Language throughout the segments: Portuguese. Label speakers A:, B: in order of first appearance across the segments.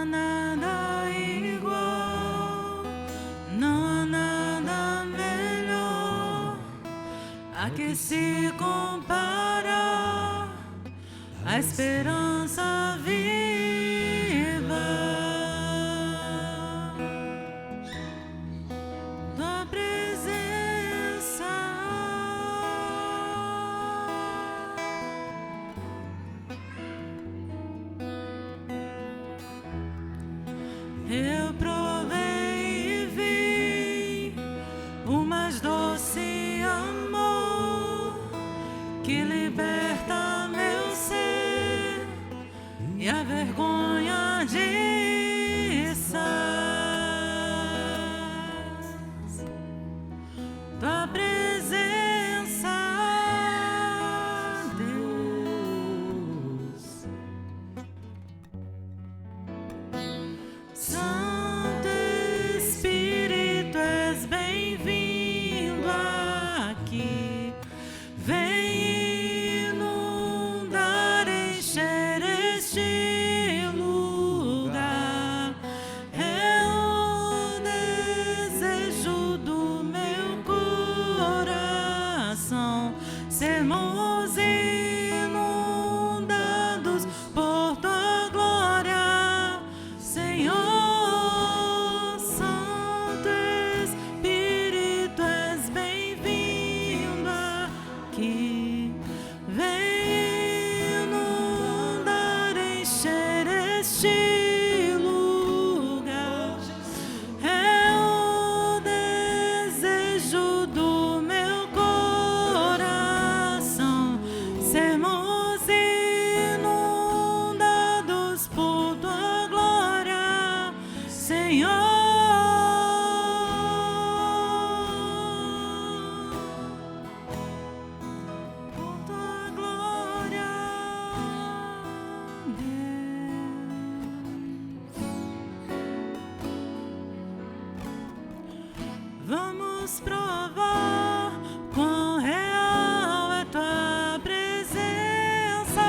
A: nada igual, não há nada melhor a que se compara a esperança viva da presença. Eu provei e vi o mais doce amor que liberta meu ser e a vergonha desfaz tua presença, Deus. Santo Espírito, és bem-vindo aqui. Vem inundar, encher este lugar. É o desejo do meu coração. Sermos inundados por tua glória, Senhor. Santo Espírito, és bem-vindo aqui. Vem inundar, encher este lugar. É o desejo do meu coração. Sermos inundados por tua glória, Senhor. Por tua glória, Deus. Vamos provar quão real é tua presença.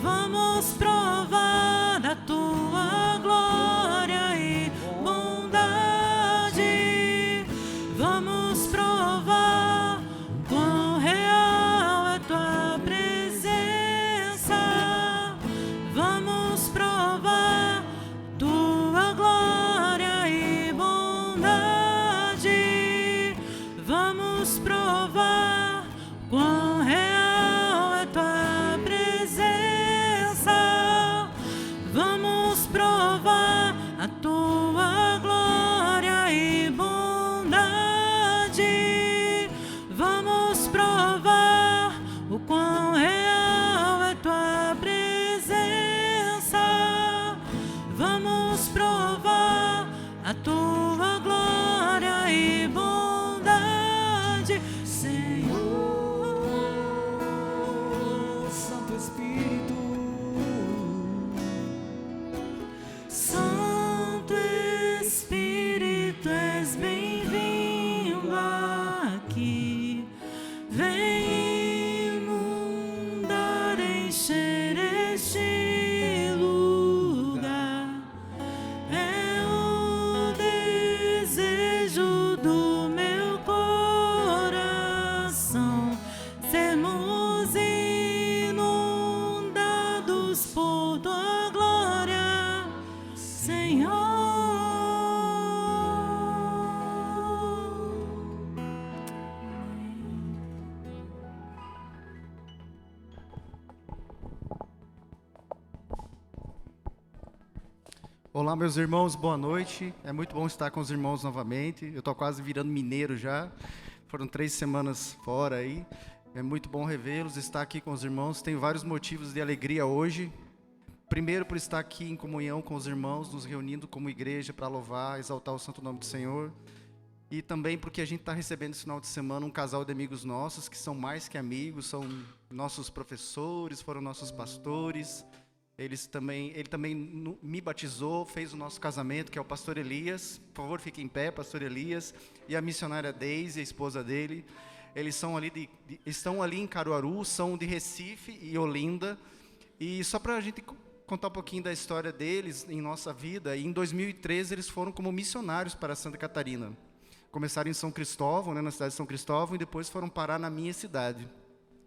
A: Vamos provar da tua glória e bondade. Vamos provar quão real é tua presença. Vamos provar tua glória e bondade. Vamos provar quão real é tua presença. Vamos provar a tua glória e bondade. Vamos provar o quão real é tua presença. Vamos provar a tua glória e bondade, Senhor.
B: Santo Espírito,
A: Santo Espírito, és bem-vindo aqui. Vem inundar, encher este lugar. É o desejo do meu coração. Sermos inundados por tua glória, Senhor.
C: Olá, meus irmãos, boa noite. É muito bom estar com os irmãos novamente. Eu estou quase virando mineiro já. Foram 3 semanas fora aí. É muito bom revê-los, estar aqui com os irmãos. Tenho vários motivos de alegria hoje. Primeiro, por estar aqui em comunhão com os irmãos, nos reunindo como igreja para louvar, exaltar o santo nome do Senhor. E também porque a gente está recebendo esse final de semana um casal de amigos nossos, que são mais que amigos, são nossos professores, foram nossos pastores. Ele também me batizou, fez o nosso casamento, que é o pastor Elias. Por favor, fique em pé, pastor Elias. E a missionária Deise, a esposa dele. Eles são estão ali em Caruaru, são de Recife e Olinda. E só para a gente contar um pouquinho da história deles em nossa vida. E em 2013 eles foram como missionários para Santa Catarina. Começaram em São Cristóvão, né, na cidade de São Cristóvão, e depois foram parar na minha cidade,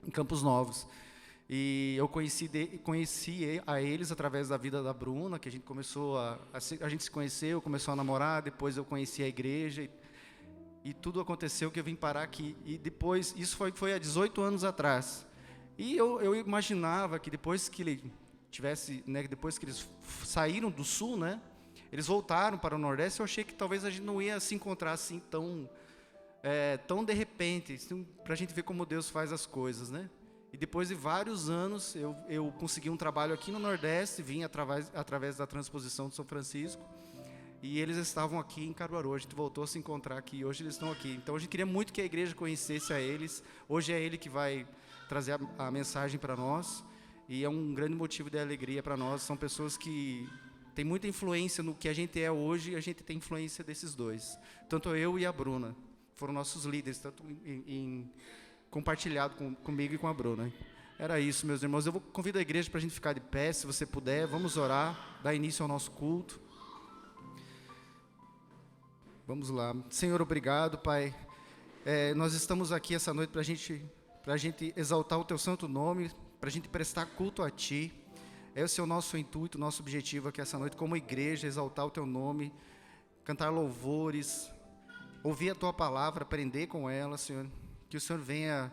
C: em Campos Novos. E eu conheci a eles através da vida da Bruna, que a gente começou a gente se conheceu, começou a namorar, depois eu conheci a igreja, e tudo aconteceu que eu vim parar aqui. E depois, isso foi há 18 anos atrás. E eu imaginava que depois que ele tivesse, né, depois que eles saíram do sul, né, eles voltaram para o Nordeste, eu achei que talvez a gente não ia se encontrar assim tão de repente, para a gente ver como Deus faz as coisas, né? E depois de vários anos, eu consegui um trabalho aqui no Nordeste, vim através da transposição de São Francisco, e eles estavam aqui em Caruaru. A gente voltou a se encontrar aqui, hoje eles estão aqui. Então a gente queria muito que a igreja conhecesse a eles. Hoje é ele que vai trazer a mensagem para nós, e é um grande motivo de alegria para nós. São pessoas que têm muita influência no que a gente é hoje, e a gente tem influência desses dois. Tanto eu e a Bruna foram nossos líderes, tanto compartilhado comigo e com a Bruna. Era isso, meus irmãos. Eu convido a igreja para a gente ficar de pé, se você puder. Vamos orar, dar início ao nosso culto. Vamos lá. Senhor, obrigado, Pai. Nós estamos aqui essa noite para a gente exaltar o Teu santo nome, para a gente prestar culto a Ti. Esse é o nosso intuito, nosso objetivo aqui essa noite, como igreja, exaltar o Teu nome, cantar louvores, ouvir a Tua palavra, aprender com ela, Senhor. Que o Senhor venha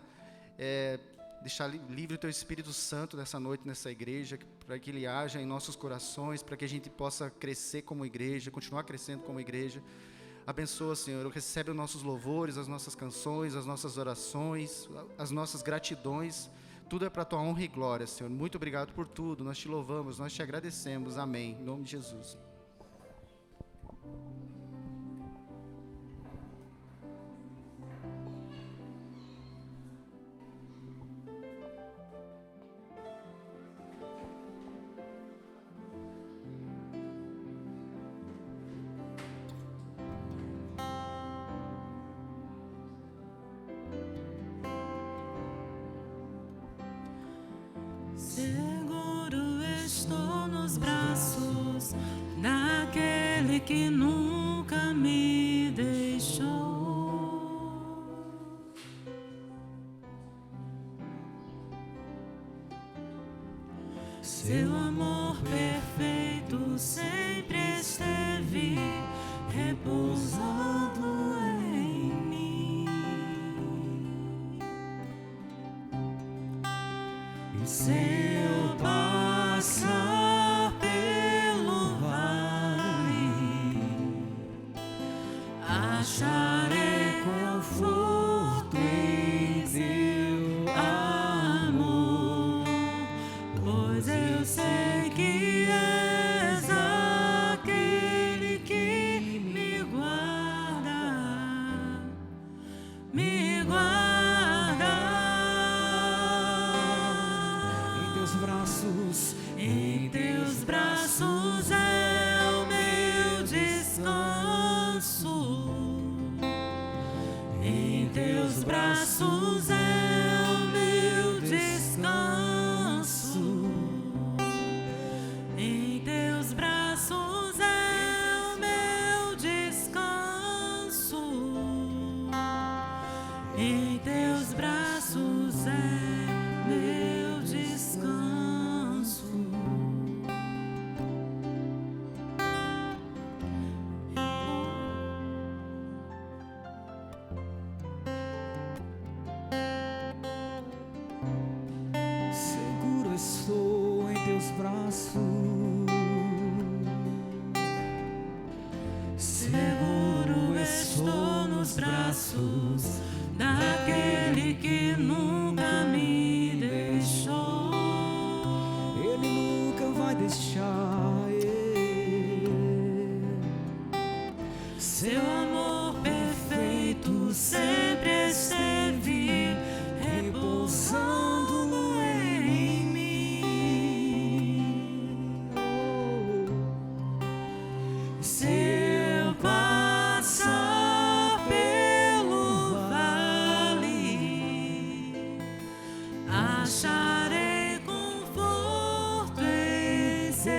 C: deixar livre o Teu Espírito Santo nessa noite, nessa igreja, para que Ele haja em nossos corações, para que a gente possa crescer como igreja, continuar crescendo como igreja. Abençoa, Senhor, recebe os nossos louvores, as nossas canções, as nossas orações, as nossas gratidões. Tudo é para a Tua honra e glória, Senhor. Muito obrigado por tudo, nós Te louvamos, nós Te agradecemos. Amém. Em nome de Jesus.
A: Seguro estou nos braços daquele que nunca me deixou. Seu amor perfeito sempre esteve repousando em mim. E se eu passar pelo vale, acharei conforto em Teu amor, pois eu sei que és aquele que me guarda, me guarda. Em Teus braços é o meu descanso. Em Teus braços é o meu descanso. Em Teus braços é o meu descanso. Em Teus braços é meu descanso.
B: Seguro estou em Teus braços.
A: Seguro estou nos braços daquele que nunca me deixou.
B: Ele nunca vai deixar.
A: Seu amor perfeito sempre esteve repousando em mim. Se eu passar pelo vale, acharei conforto em Seu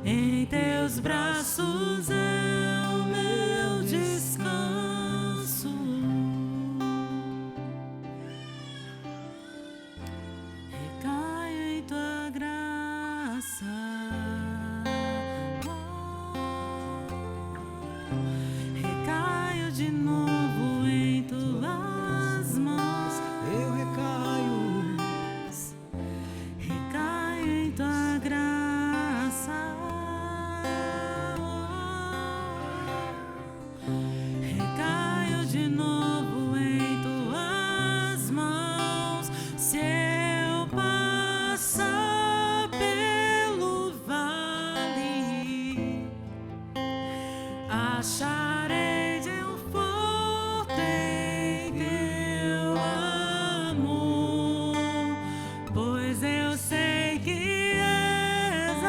A: Em teus braços é o meu descanso. Recaio em tua graça. Recaio de novo em tuas mãos.
B: Eu recaio.
A: Recaio em tua graça. Recaio de novo em tuas mãos. Se eu passar pelo vale, acharei teu forte em teu amor, pois eu sei que és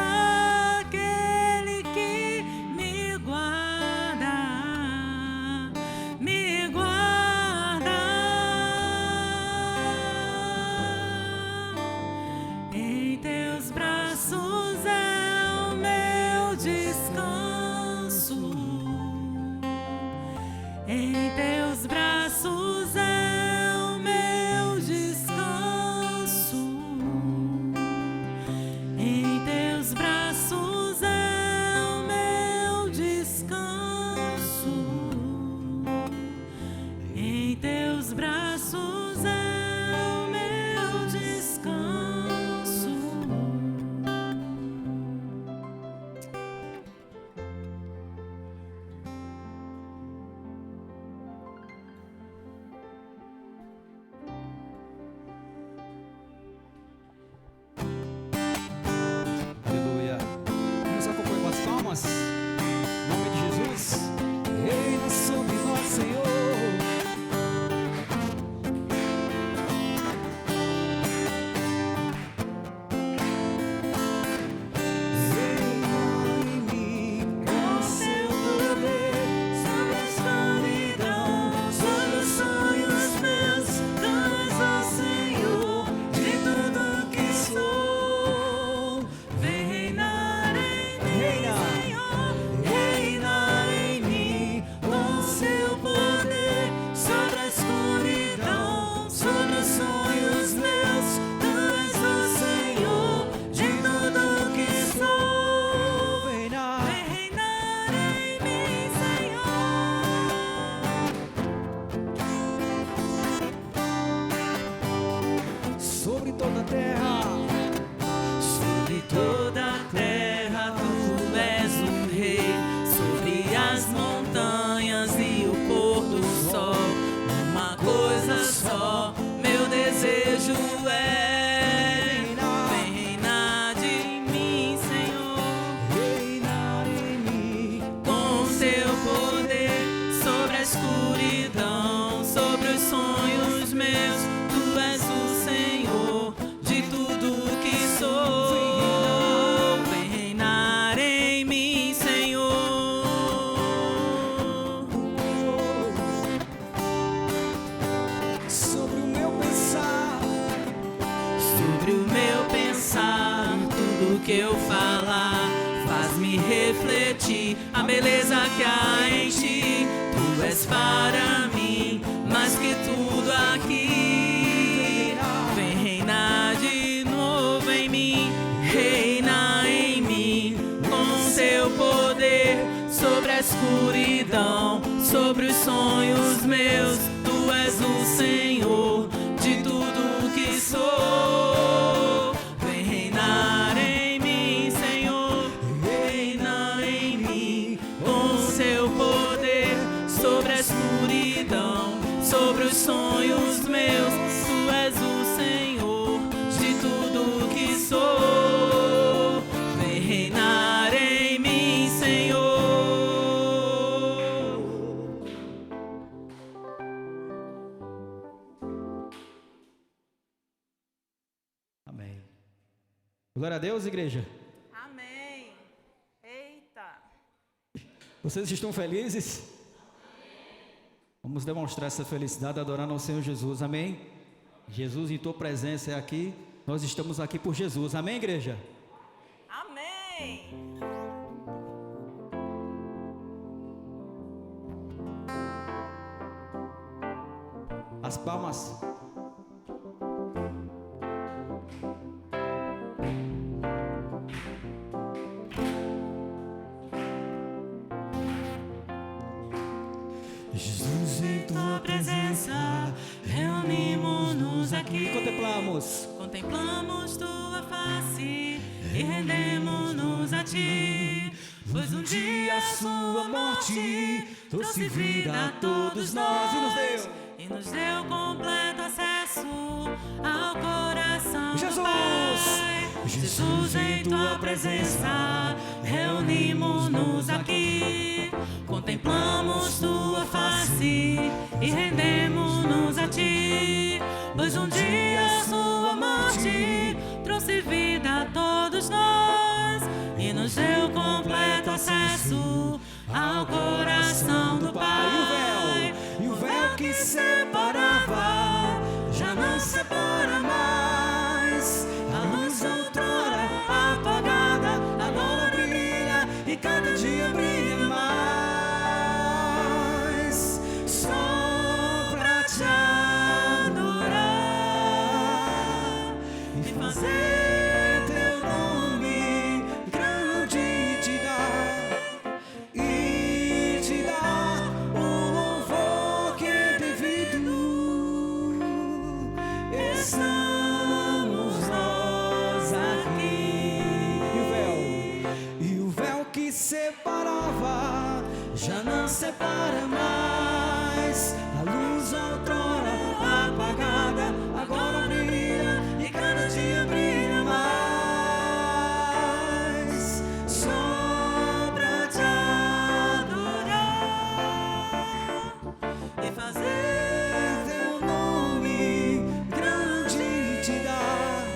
A: aquele que me guarda, me guarda. Em teus braços é o meu descanso. Em teus braços é o meu descanso. Em teus braços é o meu descanso. Em teus braços é o meu descanso.
B: Aleluia. Vamos acompanhar com as palmas. Em nome de Jesus. Reina sobre nós, Senhor. Reina em mim com seu poder.
A: Sobre a escuridão, sobre os sonhos meus, tu és o Senhor de tudo que sou. Vem reinar em mim, Senhor, reinar em mim com seu poder. Sobre a escuridão, sobre os sonhos meus, tu és o Senhor de tudo que sou.
B: Reina.
A: Vem reinar em mim, Senhor.
B: Sobre toda a terra.
A: Sobre toda a terra tu és um rei, sobre as montanhas e o pôr do sol. Uma coisa só, meu desejo é: vem reinar de mim, Senhor,
B: Reinar em mim.
A: com teu poder. Sobre a escuridão, sobre os sonhos meus, tu és o Senhor de tudo que sou. Vem reinar em mim, Senhor.
B: Sobre o meu pensar.
A: Sobre o meu pensar, tudo que eu falar faz-me refletir a beleza que há em ti. Tu és para mim mais que tudo aqui. Vem reinar de novo em mim, reina em mim com teu poder. Sobre a escuridão, sobre os sonhos meus, tu és o Senhor de tudo que sou. Vem reinar em mim, Senhor, reina em mim com seu poder. Sobre a escuridão, sobre os sonhos meus, tu és o Senhor de tudo que sou. Vem reinar em mim, Senhor.
B: Amém. Glória a Deus, igreja.
A: Amém. Eita.
B: Vocês estão felizes? Vamos demonstrar essa felicidade adorando ao Senhor Jesus, amém? Jesus, em tua presença é aqui, nós estamos aqui por Jesus, amém, igreja?
A: Amém.
B: As palmas.
A: Jesus, em tua presença, reunimos-nos aqui. Contemplamos tua face e rendemos-nos a ti. Pois um dia a sua morte trouxe vida a todos nós e nos deu completo acesso ao coração do Pai. Jesus, em tua presença, reunimos-nos aqui. Contemplamos tua face e rendemos-nos a ti. Pois um dia a sua morte trouxe vida a todos nós e nos deu completo acesso ao coração do Pai.
B: E o véu que separava já não separa mais. A luz outrora apagada agora brilha e cada dia brilha mais. Só pra te adorar e fazer teu nome grande te dar e te dar o louvor que é devido. Estamos nós aqui. E o véu que separava já não separa mais. A luz outrora apagada agora brilha e cada dia brilha mais. Só pra te adorar
A: E fazer
B: teu nome grande te dar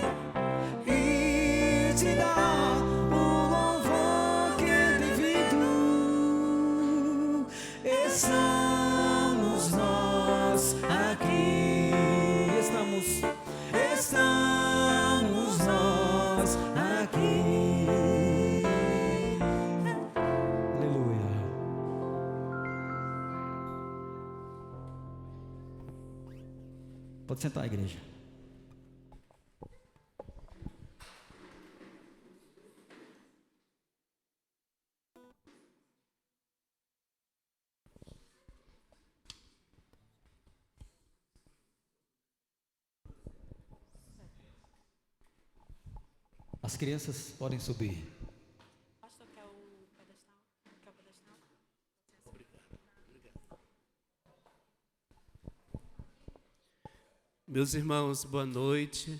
B: e te dar o louvor que é devido. Estamos nós aqui. Estamos nós aqui. Aleluia. Pode sentar, igreja. As crianças podem subir.
A: Pastor, quer o pedestal? Quer o pedestal?
D: Meus irmãos, boa noite.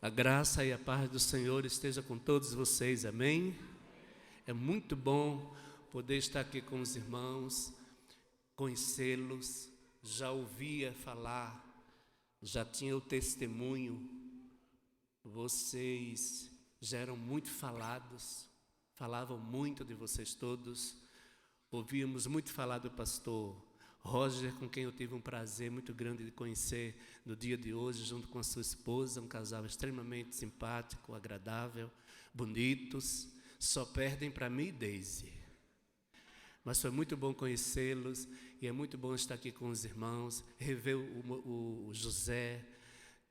D: A graça e a paz do Senhor esteja com todos vocês, amém? É muito bom poder estar aqui com os irmãos, conhecê-los. Já ouvia falar, já tinha o testemunho. Vocês já eram muito falados, falavam muito de vocês todos. Ouvíamos muito falar do pastor Roger, com quem eu tive um prazer muito grande de conhecer no dia de hoje, junto com a sua esposa, um casal extremamente simpático, agradável, bonitos, só perdem para mim e Daisy. Mas foi muito bom conhecê-los e é muito bom estar aqui com os irmãos, rever o José,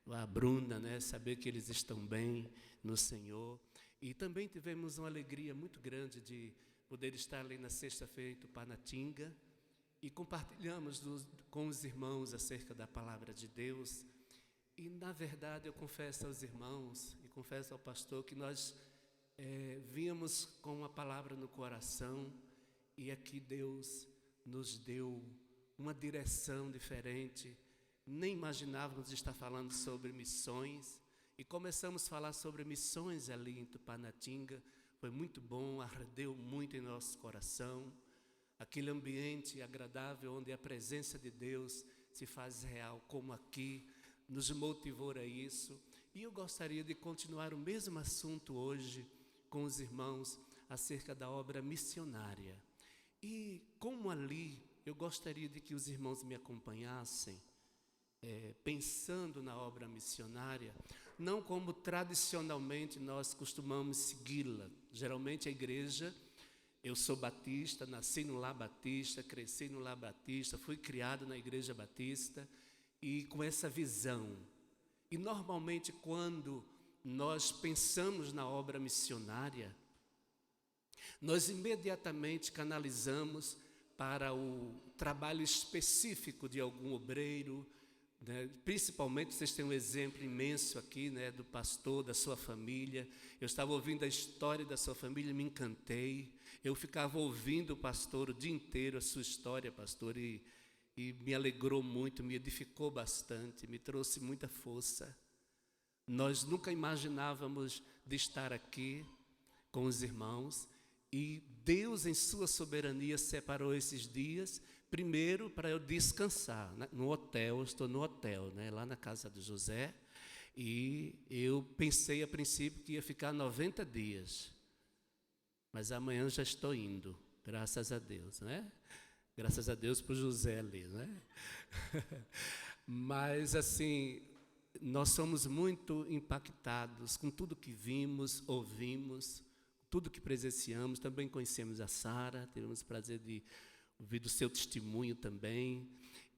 D: a Bruna, né? Saber que eles estão bem no Senhor. E também tivemos uma alegria muito grande de poder estar ali na sexta-feira em Tupanatinga e compartilhamos com os irmãos acerca da palavra de Deus. E, na verdade, eu confesso aos irmãos e confesso ao pastor que nós vínhamos com uma palavra no coração e aqui Deus nos deu uma direção diferente. Nem imaginávamos estar falando sobre missões e começamos a falar sobre missões ali em Tupanatinga. Foi muito bom, ardeu muito em nosso coração. Aquele ambiente agradável onde a presença de Deus se faz real, como aqui, nos motivou a isso. E eu gostaria de continuar o mesmo assunto hoje com os irmãos acerca da obra missionária. E como ali, eu gostaria de que os irmãos me acompanhassem, pensando na obra missionária, não como tradicionalmente nós costumamos segui-la. Geralmente a igreja, eu sou batista, nasci no Lar Batista, cresci no Lar Batista, fui criado na Igreja Batista e com essa visão. E normalmente quando nós pensamos na obra missionária, nós imediatamente canalizamos para o trabalho específico de algum obreiro, né? Principalmente, vocês têm um exemplo imenso aqui, né, do pastor, da sua família. Eu estava ouvindo a história da sua família e me encantei. Eu ficava ouvindo o pastor o dia inteiro, a sua história, pastor, e me alegrou muito, me edificou bastante, me trouxe muita força. Nós nunca imaginávamos de estar aqui com os irmãos, e Deus, em sua soberania, separou esses dias, primeiro para eu descansar, né? No hotel, eu estou no hotel, né? Lá na casa do José, e eu pensei a princípio que ia ficar 90 dias, mas amanhã já estou indo, graças a Deus, né? Graças a Deus por José ali, né? Mas assim, nós somos muito impactados com tudo que vimos, ouvimos, tudo que presenciamos. Também conhecemos a Sara, tivemos o prazer de ouvir do seu testemunho também.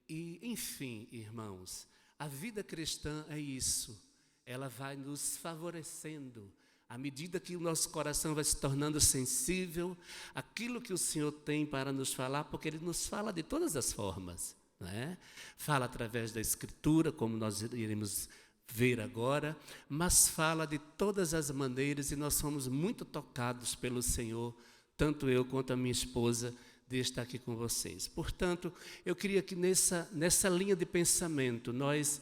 D: E, enfim, irmãos, a vida cristã é isso. Ela vai nos favorecendo. À medida que o nosso coração vai se tornando sensível àquilo que o Senhor tem para nos falar, porque Ele nos fala de todas as formas, né? Fala através da Escritura, como nós iremos ver agora, mas fala de todas as maneiras, e nós somos muito tocados pelo Senhor, tanto eu quanto a minha esposa, de estar aqui com vocês. Portanto, eu queria que nessa linha de pensamento nós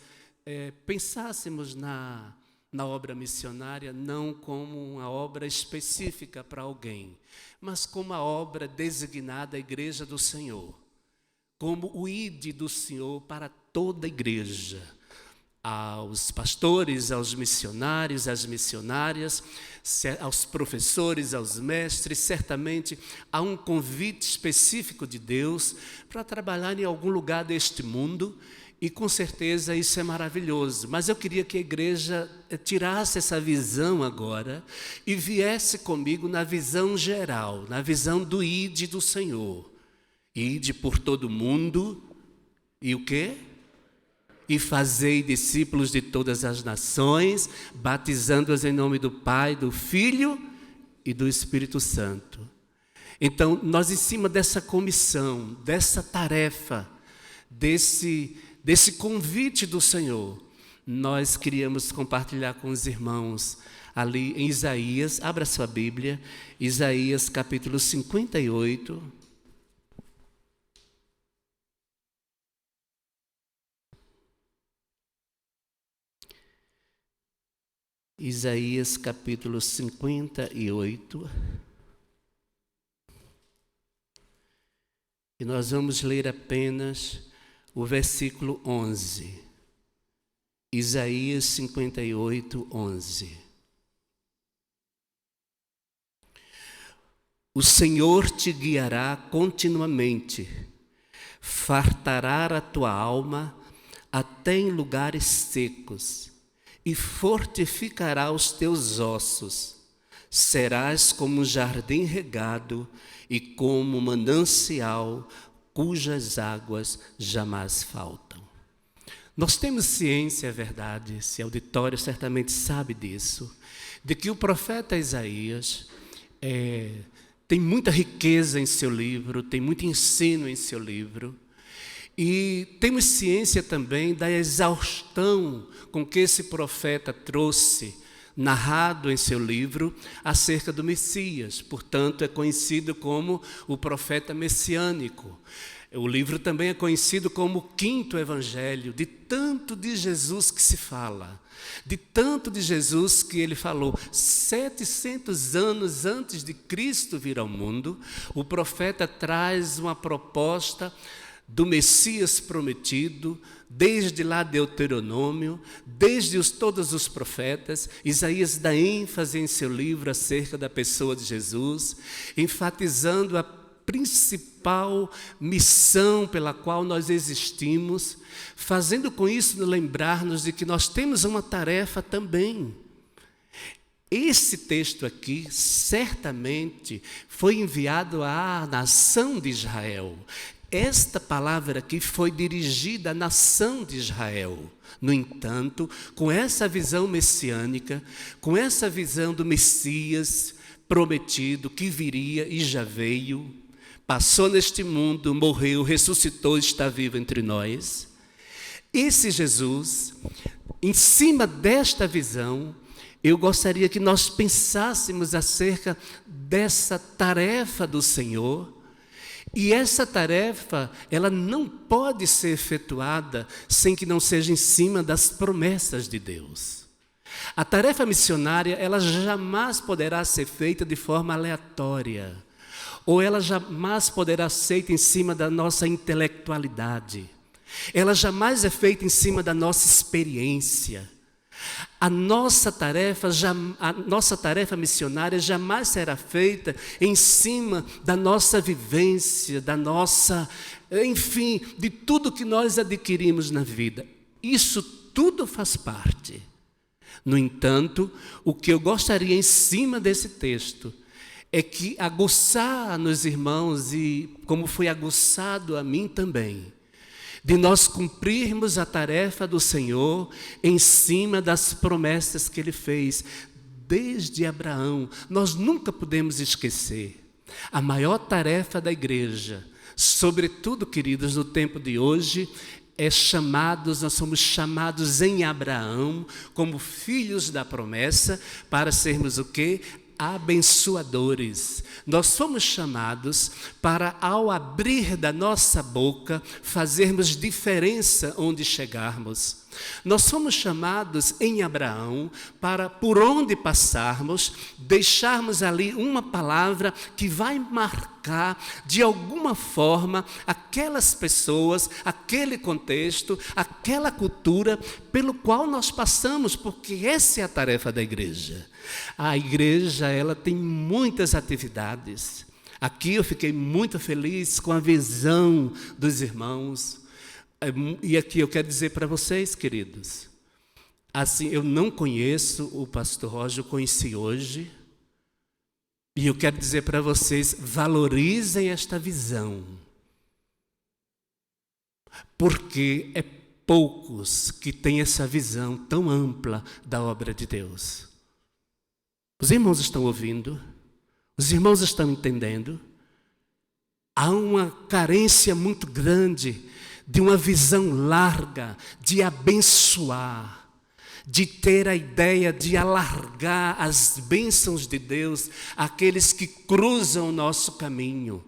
D: pensássemos na obra missionária não como uma obra específica para alguém, mas como a obra designada à Igreja do Senhor, como o ide do Senhor para toda a igreja, aos pastores, aos missionários, às missionárias, aos professores, aos mestres. Certamente há um convite específico de Deus para trabalhar em algum lugar deste mundo, e com certeza isso é maravilhoso. Mas eu queria que a igreja tirasse essa visão agora e viesse comigo na visão geral, na visão do ide do Senhor. Ide por todo mundo, e o quê? E fazei discípulos de todas as nações, batizando-os em nome do Pai, do Filho e do Espírito Santo. Então, nós, em cima dessa comissão, dessa tarefa, desse convite do Senhor, nós queríamos compartilhar com os irmãos ali em Isaías. Abra sua Bíblia, Isaías capítulo 58. Isaías capítulo 58. E nós vamos ler apenas o versículo 11. Isaías 58, 11. O Senhor te guiará continuamente, fartará a tua alma até em lugares secos, e fortificará os teus ossos. Serás como um jardim regado e como um manancial cujas águas jamais faltam. Nós temos ciência, é verdade, esse auditório certamente sabe disso, de que o profeta Isaías tem muita riqueza em seu livro, tem muito ensino em seu livro. E temos ciência também da exaustão com que esse profeta trouxe, narrado em seu livro, acerca do Messias. Portanto, é conhecido como o profeta messiânico. O livro também é conhecido como o quinto evangelho, de tanto de Jesus que se fala, de tanto de Jesus que ele falou. 700 anos antes de Cristo vir ao mundo, o profeta traz uma proposta do Messias prometido, desde lá Deuteronômio, desde todos os profetas. Isaías dá ênfase em seu livro acerca da pessoa de Jesus, enfatizando a principal missão pela qual nós existimos, fazendo com isso lembrar-nos de que nós temos uma tarefa também. Esse texto aqui certamente foi enviado à nação de Israel. esta palavra aqui foi dirigida à nação de Israel. No entanto, com essa visão messiânica, com essa visão do Messias prometido, que viria e já veio, passou neste mundo, morreu, ressuscitou e está vivo entre nós. Esse Jesus, em cima desta visão, eu gostaria que nós pensássemos acerca dessa tarefa do Senhor. E essa tarefa, ela não pode ser efetuada sem que não seja em cima das promessas de Deus. A tarefa missionária, ela jamais poderá ser feita de forma aleatória, ou ela jamais poderá ser feita em cima da nossa intelectualidade. Ela jamais é feita em cima da nossa experiência. A nossa tarefa missionária jamais será feita em cima da nossa vivência, enfim, de tudo que nós adquirimos na vida. Isso tudo faz parte. No entanto, o que eu gostaria em cima desse texto é que aguçar nos irmãos, e como foi aguçado a mim também, de nós cumprirmos a tarefa do Senhor em cima das promessas que Ele fez desde Abraão. Nós nunca podemos esquecer a maior tarefa da igreja, sobretudo, queridos, no tempo de hoje, nós somos chamados em Abraão como filhos da promessa para sermos o quê? Abençoadores. Nós fomos chamados para, ao abrir da nossa boca, fazermos diferença onde chegarmos. Nós fomos chamados em Abraão para, por onde passarmos, deixarmos ali uma palavra que vai marcar, de alguma forma, aquelas pessoas, aquele contexto, aquela cultura pelo qual nós passamos, porque essa é a tarefa da igreja. A igreja, ela tem muitas atividades. Aqui eu fiquei muito feliz com a visão dos irmãos. E aqui eu quero dizer para vocês, queridos, assim, eu não conheço o pastor Roger, eu conheci hoje, e eu quero dizer para vocês, valorizem esta visão, porque é poucos que têm essa visão tão ampla da obra de Deus. Os irmãos estão ouvindo? Os irmãos estão entendendo? Há uma carência muito grande de uma visão larga, de abençoar, de ter a ideia de alargar as bênçãos de Deus àqueles que cruzam o nosso caminho,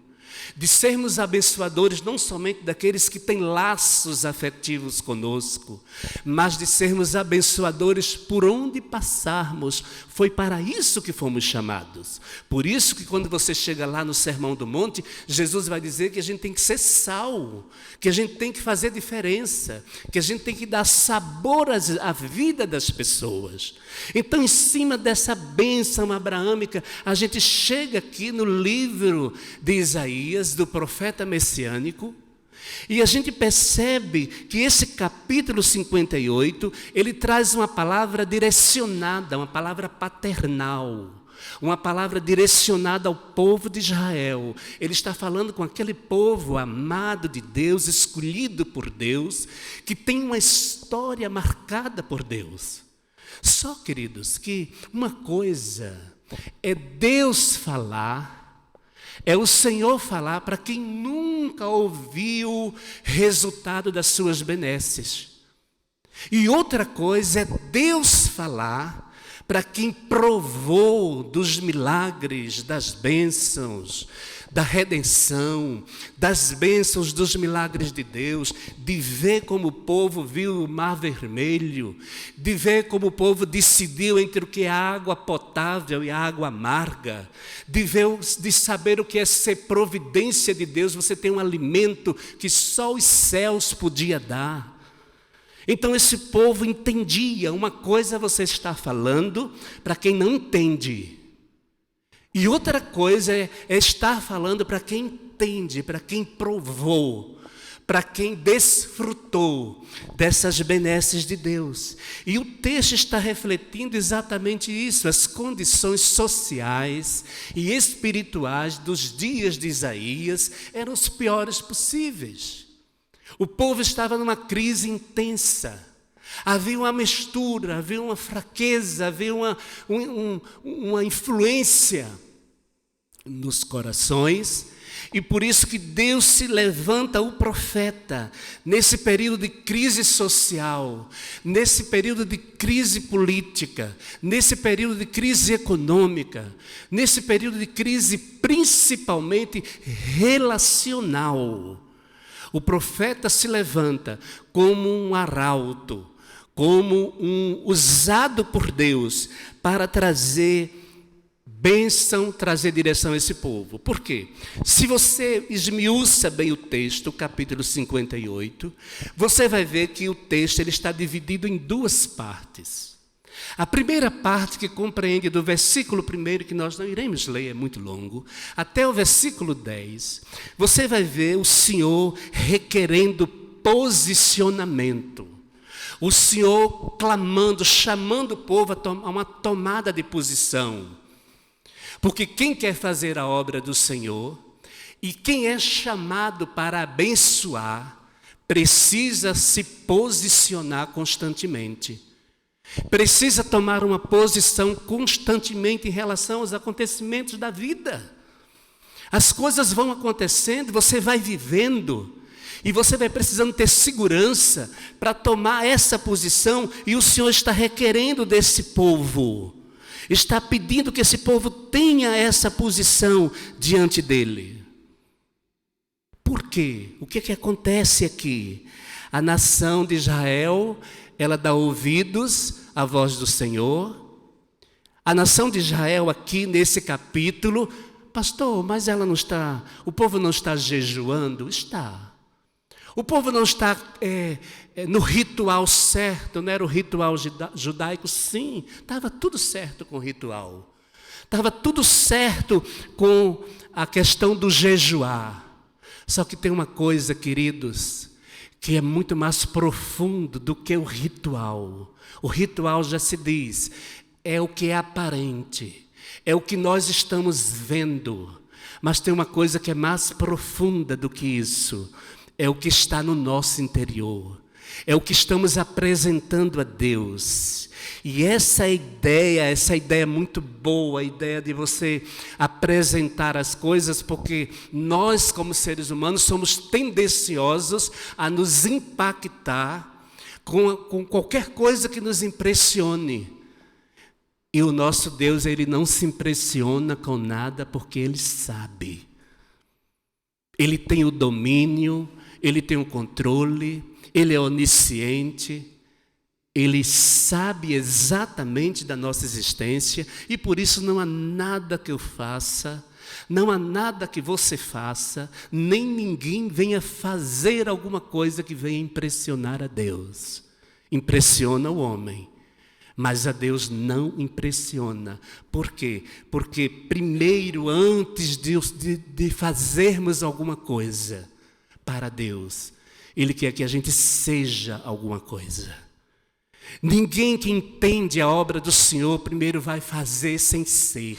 D: de sermos abençoadores não somente daqueles que têm laços afetivos conosco, mas de sermos abençoadores por onde passarmos. Foi para isso que fomos chamados. Por isso que quando você chega lá no Sermão do Monte, Jesus vai dizer que a gente tem que ser sal, que a gente tem que fazer diferença, que a gente tem que dar sabor à vida das pessoas. Então, em cima dessa bênção abraâmica, a gente chega aqui no livro de Isaías, do profeta messiânico, e a gente percebe que esse capítulo 58, ele traz uma palavra direcionada, uma palavra paternal, uma palavra direcionada ao povo de Israel. Ele está falando com aquele povo amado de Deus, escolhido por Deus, que tem uma história marcada por Deus. Só, queridos, que uma coisa é Deus falar, é o Senhor falar para quem nunca ouviu resultado das suas benesses. E outra coisa é Deus falar para quem provou dos milagres, das bênçãos, da redenção, das bênçãos, dos milagres de Deus, de ver como o povo viu o mar vermelho, de ver como o povo decidiu entre o que é água potável e a água amarga, de saber o que é ser providência de Deus, você tem um alimento que só os céus podia dar. Então esse povo entendia. Uma coisa você está falando para quem não entende, e outra coisa é estar falando para quem entende, para quem provou, para quem desfrutou dessas benesses de Deus. E o texto está refletindo exatamente isso, as condições sociais e espirituais dos dias de Isaías eram os piores possíveis. O povo estava numa crise intensa, havia uma mistura, havia uma fraqueza, havia uma influência nos corações. E por isso que Deus se levanta o profeta nesse período de crise social, nesse período de crise política, nesse período de crise econômica, nesse período de crise principalmente relacional. O profeta se levanta como um arauto, como um usado por Deus para trazer bênção, trazer direção a esse povo. Por quê? Se você esmiuça bem o texto, capítulo 58, você vai ver que o texto ele está dividido em duas partes. A primeira parte, que compreende do versículo 1, que nós não iremos ler, é muito longo, até o versículo 10, você vai ver o Senhor requerendo posicionamento. O Senhor clamando, chamando o povo a uma tomada de posição. Porque quem quer fazer a obra do Senhor e quem é chamado para abençoar, precisa se posicionar constantemente. Precisa tomar uma posição constantemente em relação aos acontecimentos da vida. As coisas vão acontecendo, você vai vivendo, e você vai precisando ter segurança para tomar essa posição, e o Senhor está requerendo desse povo. Está pedindo que esse povo tenha essa posição diante dele. Por quê? O que acontece aqui? A nação de Israel, ela dá ouvidos à voz do Senhor. A nação de Israel aqui nesse capítulo, pastor, mas ela não está, o povo não está jejuando? Está. O povo não está no ritual certo, não era o ritual judaico? Sim, estava tudo certo com o ritual. Estava tudo certo com a questão do jejuar. Só que tem uma coisa, queridos, que é muito mais profundo do que o ritual. O ritual já se diz, é o que é aparente, é o que nós estamos vendo. Mas tem uma coisa que é mais profunda do que isso. É o que está no nosso interior. É o que estamos apresentando a Deus. E essa ideia é muito boa, a ideia de você apresentar as coisas, porque nós, como seres humanos, somos tendenciosos a nos impactar com qualquer coisa que nos impressione. E o nosso Deus, Ele não se impressiona com nada, porque Ele sabe. Ele tem o domínio, Ele tem o controle, Ele é onisciente, Ele sabe exatamente da nossa existência, e por isso não há nada que eu faça, não há nada que você faça, nem ninguém venha fazer alguma coisa que venha impressionar a Deus. Impressiona o homem, mas a Deus não impressiona. Por quê? Porque primeiro, antes de fazermos alguma coisa para Deus, Ele quer que a gente seja alguma coisa. Ninguém que entende a obra do Senhor primeiro vai fazer sem ser.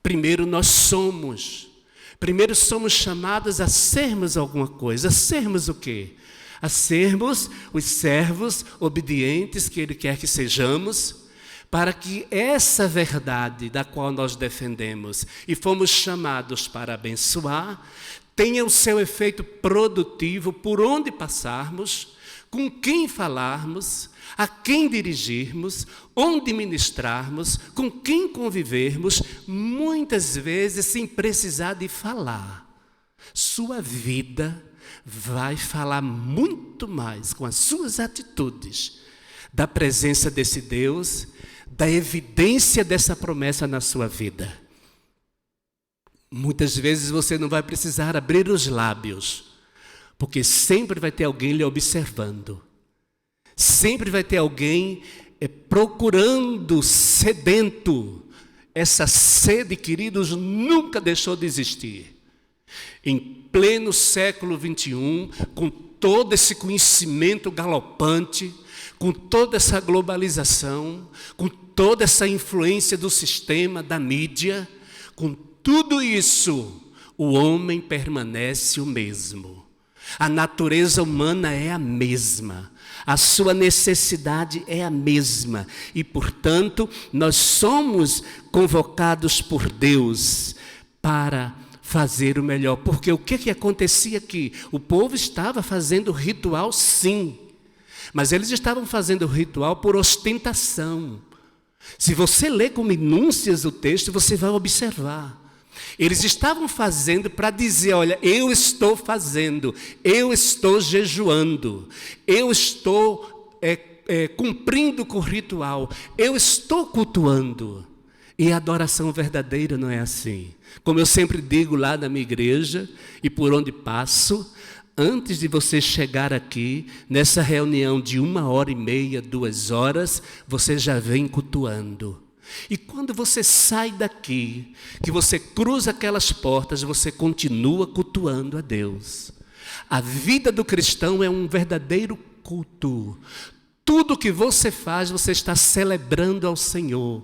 D: Primeiro nós somos. Primeiro somos chamados a sermos alguma coisa. A sermos o quê? A sermos os servos obedientes que Ele quer que sejamos, para que essa verdade da qual nós defendemos e fomos chamados para abençoar, tenha o seu efeito produtivo por onde passarmos, com quem falarmos, a quem dirigirmos, onde ministrarmos, com quem convivermos, muitas vezes sem precisar de falar. Sua vida vai falar muito mais com as suas atitudes da presença desse Deus, da evidência dessa promessa na sua vida. Muitas vezes você não vai precisar abrir os lábios, porque sempre vai ter alguém lhe observando. Sempre vai ter alguém procurando, sedento. Essa sede, queridos, nunca deixou de existir. Em pleno século XXI, com todo esse conhecimento galopante, com toda essa globalização, com toda essa influência do sistema, da mídia, com tudo isso, o homem permanece o mesmo. A natureza humana é a mesma. A sua necessidade é a mesma. E, portanto, nós somos convocados por Deus para fazer o melhor. Porque o que acontecia aqui? O povo estava fazendo ritual, sim. Mas eles estavam fazendo ritual por ostentação. Se você ler com minúcias o texto, você vai observar. Eles estavam fazendo para dizer, olha, eu estou fazendo, eu estou jejuando, eu estou cumprindo com o ritual, eu estou cultuando. E a adoração verdadeira não é assim. Como eu sempre digo lá na minha igreja e por onde passo, antes de você chegar aqui, nessa reunião de 1h30, 2 horas, você já vem cultuando. E quando você sai daqui, que você cruza aquelas portas, você continua cultuando a Deus. A vida do cristão é um verdadeiro culto. Tudo que você faz, você está celebrando ao Senhor.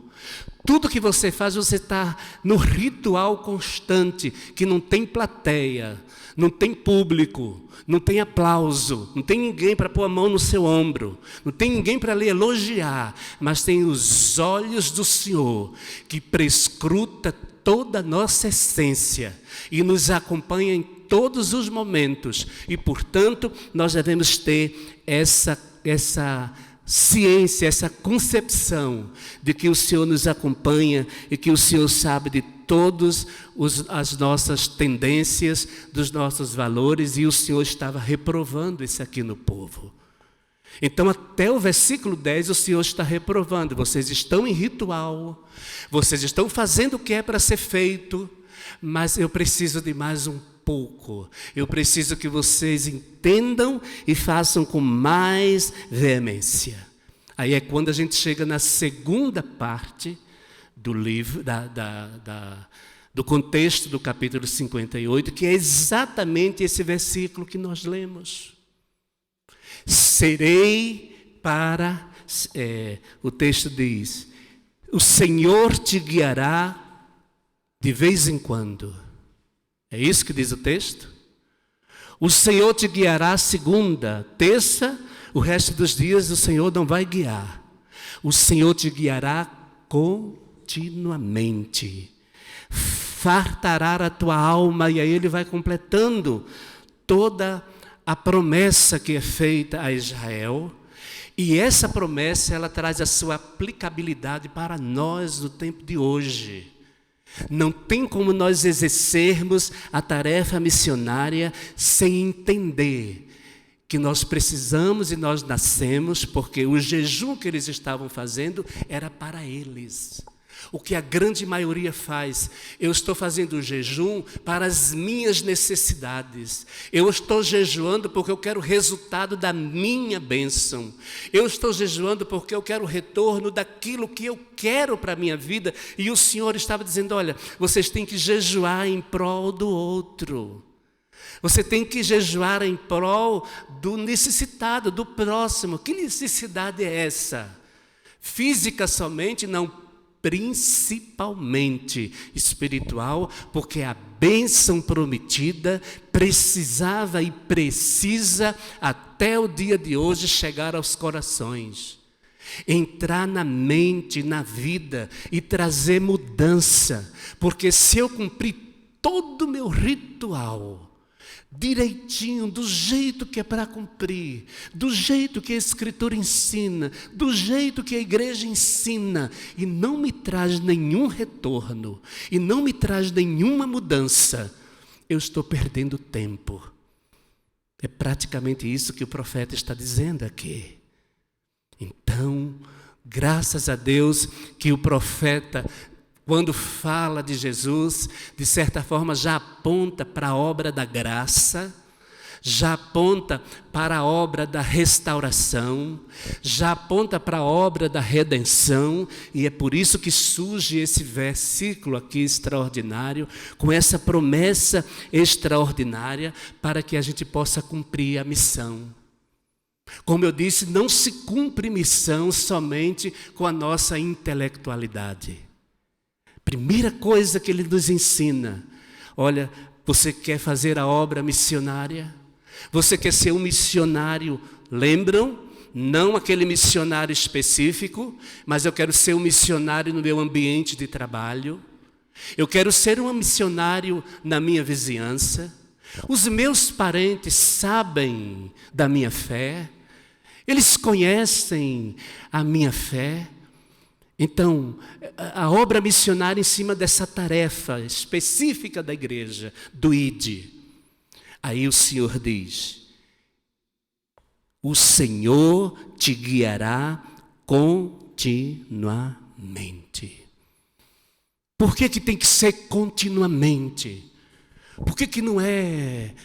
D: Tudo que você faz, você está no ritual constante, que não tem plateia, não tem público, não tem aplauso, não tem ninguém para pôr a mão no seu ombro, não tem ninguém para lhe elogiar, mas tem os olhos do Senhor, que prescruta toda a nossa essência e nos acompanha em todos os momentos. E, portanto, nós devemos ter essa ciência, essa concepção de que o Senhor nos acompanha e que o Senhor sabe de todas as nossas tendências, dos nossos valores, e o Senhor estava reprovando isso aqui no povo. Então, até o versículo 10, o Senhor está reprovando. Vocês estão em ritual, vocês estão fazendo o que é para ser feito, mas eu preciso de mais um pouco. Eu preciso que vocês entendam e façam com mais veemência. Aí é quando a gente chega na segunda parte do livro, do contexto do capítulo 58, que é exatamente esse versículo que nós lemos. Serei para... o texto diz, o Senhor te guiará de vez em quando. É isso que diz o texto? O Senhor te guiará segunda, terça, o resto dos dias o Senhor não vai guiar. O Senhor te guiará continuamente. Fartará a tua alma, e aí ele vai completando toda a promessa que é feita a Israel. E essa promessa, ela traz a sua aplicabilidade para nós no tempo de hoje. Não tem como nós exercermos a tarefa missionária sem entender que nós precisamos e nós nascemos, porque o jejum que eles estavam fazendo era para eles. O que a grande maioria faz, eu estou fazendo o jejum para as minhas necessidades. Eu estou jejuando porque eu quero o resultado da minha bênção. Eu estou jejuando porque eu quero o retorno daquilo que eu quero para a minha vida. E o Senhor estava dizendo, olha, vocês têm que jejuar em prol do outro. Você tem que jejuar em prol do necessitado, do próximo. Que necessidade é essa? Física somente? Não. Principalmente espiritual, porque a bênção prometida precisava e precisa até o dia de hoje chegar aos corações, entrar na mente, na vida e trazer mudança, porque se eu cumprir todo o meu ritual direitinho, do jeito que é para cumprir, do jeito que a Escritura ensina, do jeito que a igreja ensina, e não me traz nenhum retorno, e não me traz nenhuma mudança, eu estou perdendo tempo. É praticamente isso que o profeta está dizendo aqui. Então, graças a Deus que o profeta, quando fala de Jesus, de certa forma já aponta para a obra da graça, já aponta para a obra da restauração, já aponta para a obra da redenção, e é por isso que surge esse versículo aqui extraordinário, com essa promessa extraordinária, para que a gente possa cumprir a missão. Como eu disse, não se cumpre missão somente com a nossa intelectualidade. Primeira coisa que ele nos ensina, olha, você quer fazer a obra missionária? Você quer ser um missionário, lembram? Não aquele missionário específico, mas eu quero ser um missionário no meu ambiente de trabalho. Eu quero ser um missionário na minha vizinhança. Os meus parentes sabem da minha fé. Eles conhecem a minha fé. Então, a obra missionária em cima dessa tarefa específica da igreja, do ID. Aí o Senhor diz, o Senhor te guiará continuamente. Por que tem que ser continuamente? Por que não é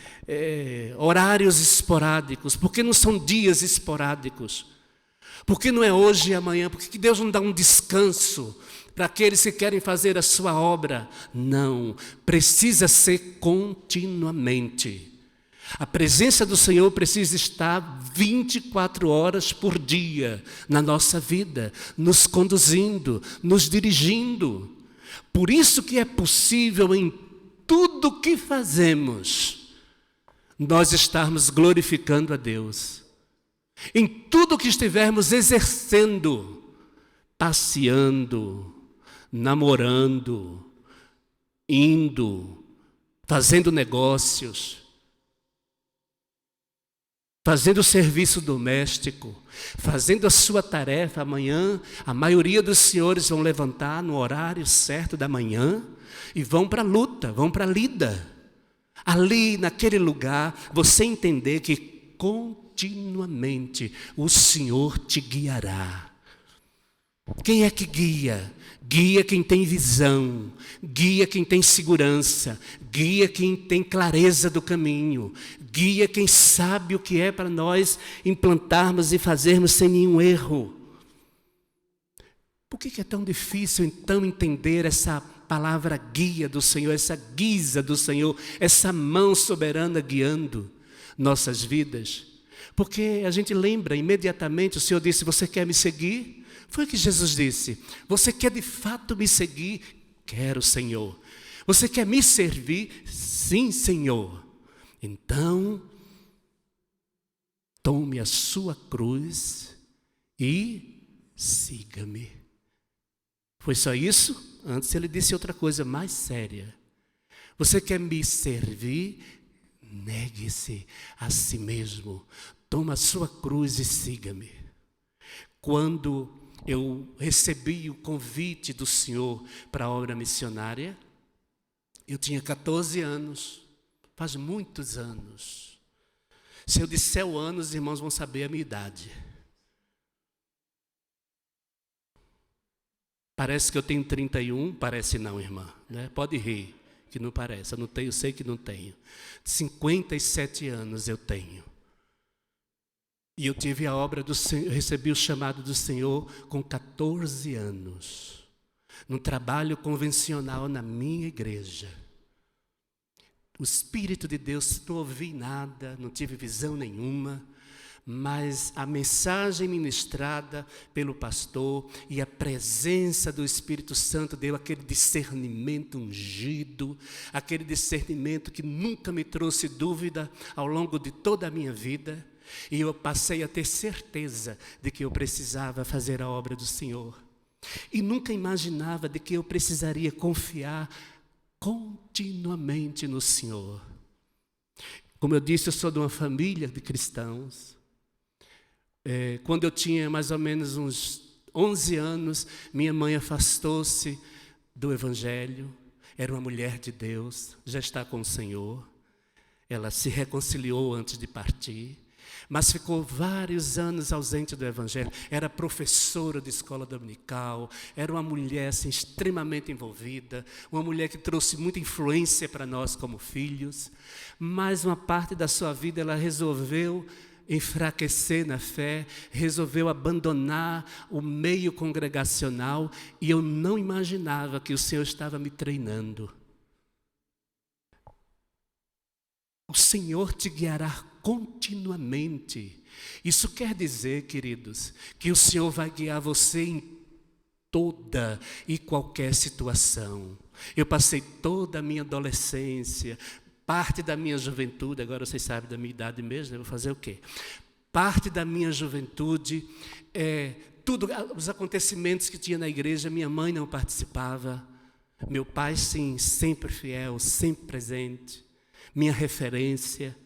D: horários esporádicos? Por que não são dias esporádicos? Por que não é hoje e amanhã? Por que Deus não dá um descanso para aqueles que querem fazer a sua obra? Não, precisa ser continuamente. A presença do Senhor precisa estar 24 horas por dia na nossa vida, nos conduzindo, nos dirigindo. Por isso que é possível em tudo que fazemos, nós estarmos glorificando a Deus. Em tudo que estivermos exercendo, passeando, namorando, indo, fazendo negócios, fazendo serviço doméstico, fazendo a sua tarefa amanhã, a maioria dos senhores vão levantar no horário certo da manhã e vão para a luta, vão para a lida. Ali, naquele lugar, você entender que continuamente o Senhor te guiará. Quem é que guia? Guia quem tem visão, guia quem tem segurança, guia quem tem clareza do caminho, guia quem sabe o que é para nós implantarmos e fazermos sem nenhum erro. Por que é tão difícil então entender essa palavra guia do Senhor, essa guisa do Senhor, essa mão soberana guiando nossas vidas? Porque a gente lembra imediatamente, o Senhor disse, você quer me seguir? Foi o que Jesus disse, você quer de fato me seguir? Quero, Senhor. Você quer me servir? Sim, Senhor. Então, tome a sua cruz e siga-me. Foi só isso? Antes ele disse outra coisa mais séria. Você quer me servir? Negue-se a si mesmo. Toma a sua cruz e siga-me. Quando eu recebi o convite do Senhor para a obra missionária, eu tinha 14 anos, faz muitos anos. Se eu disser o ano, os irmãos vão saber a minha idade. Parece que eu tenho 31, parece não, irmã, né? Pode rir, que não parece, eu não tenho, eu sei que não tenho. 57 anos eu tenho. E eu tive a obra do Senhor, eu recebi o chamado do Senhor com 14 anos, num trabalho convencional na minha igreja. O Espírito de Deus, não ouvi nada, não tive visão nenhuma, mas a mensagem ministrada pelo pastor e a presença do Espírito Santo deu aquele discernimento ungido, aquele discernimento que nunca me trouxe dúvida ao longo de toda a minha vida. E eu passei a ter certeza de que eu precisava fazer a obra do Senhor. E nunca imaginava de que eu precisaria confiar continuamente no Senhor. Como eu disse, eu sou de uma família de cristãos. Quando eu tinha mais ou menos uns 11 anos, minha mãe afastou-se do Evangelho. Era uma mulher de Deus, já está com o Senhor. Ela se reconciliou antes de partir. mas ficou vários anos ausente do Evangelho. Era professora de escola dominical, era uma mulher assim, extremamente envolvida, uma mulher que trouxe muita influência para nós como filhos, mas uma parte da sua vida ela resolveu enfraquecer na fé, resolveu abandonar o meio congregacional, e eu não imaginava que o Senhor estava me treinando. O Senhor te guiará continuamente. Isso quer dizer, queridos, que o Senhor vai guiar você em toda e qualquer situação. Eu passei toda a minha adolescência, parte da minha juventude, agora vocês sabem da minha idade mesmo, eu vou fazer o quê? Parte da minha juventude, tudo, os acontecimentos que tinha na igreja, minha mãe não participava, meu pai sim, sempre fiel, sempre presente. Minha referência,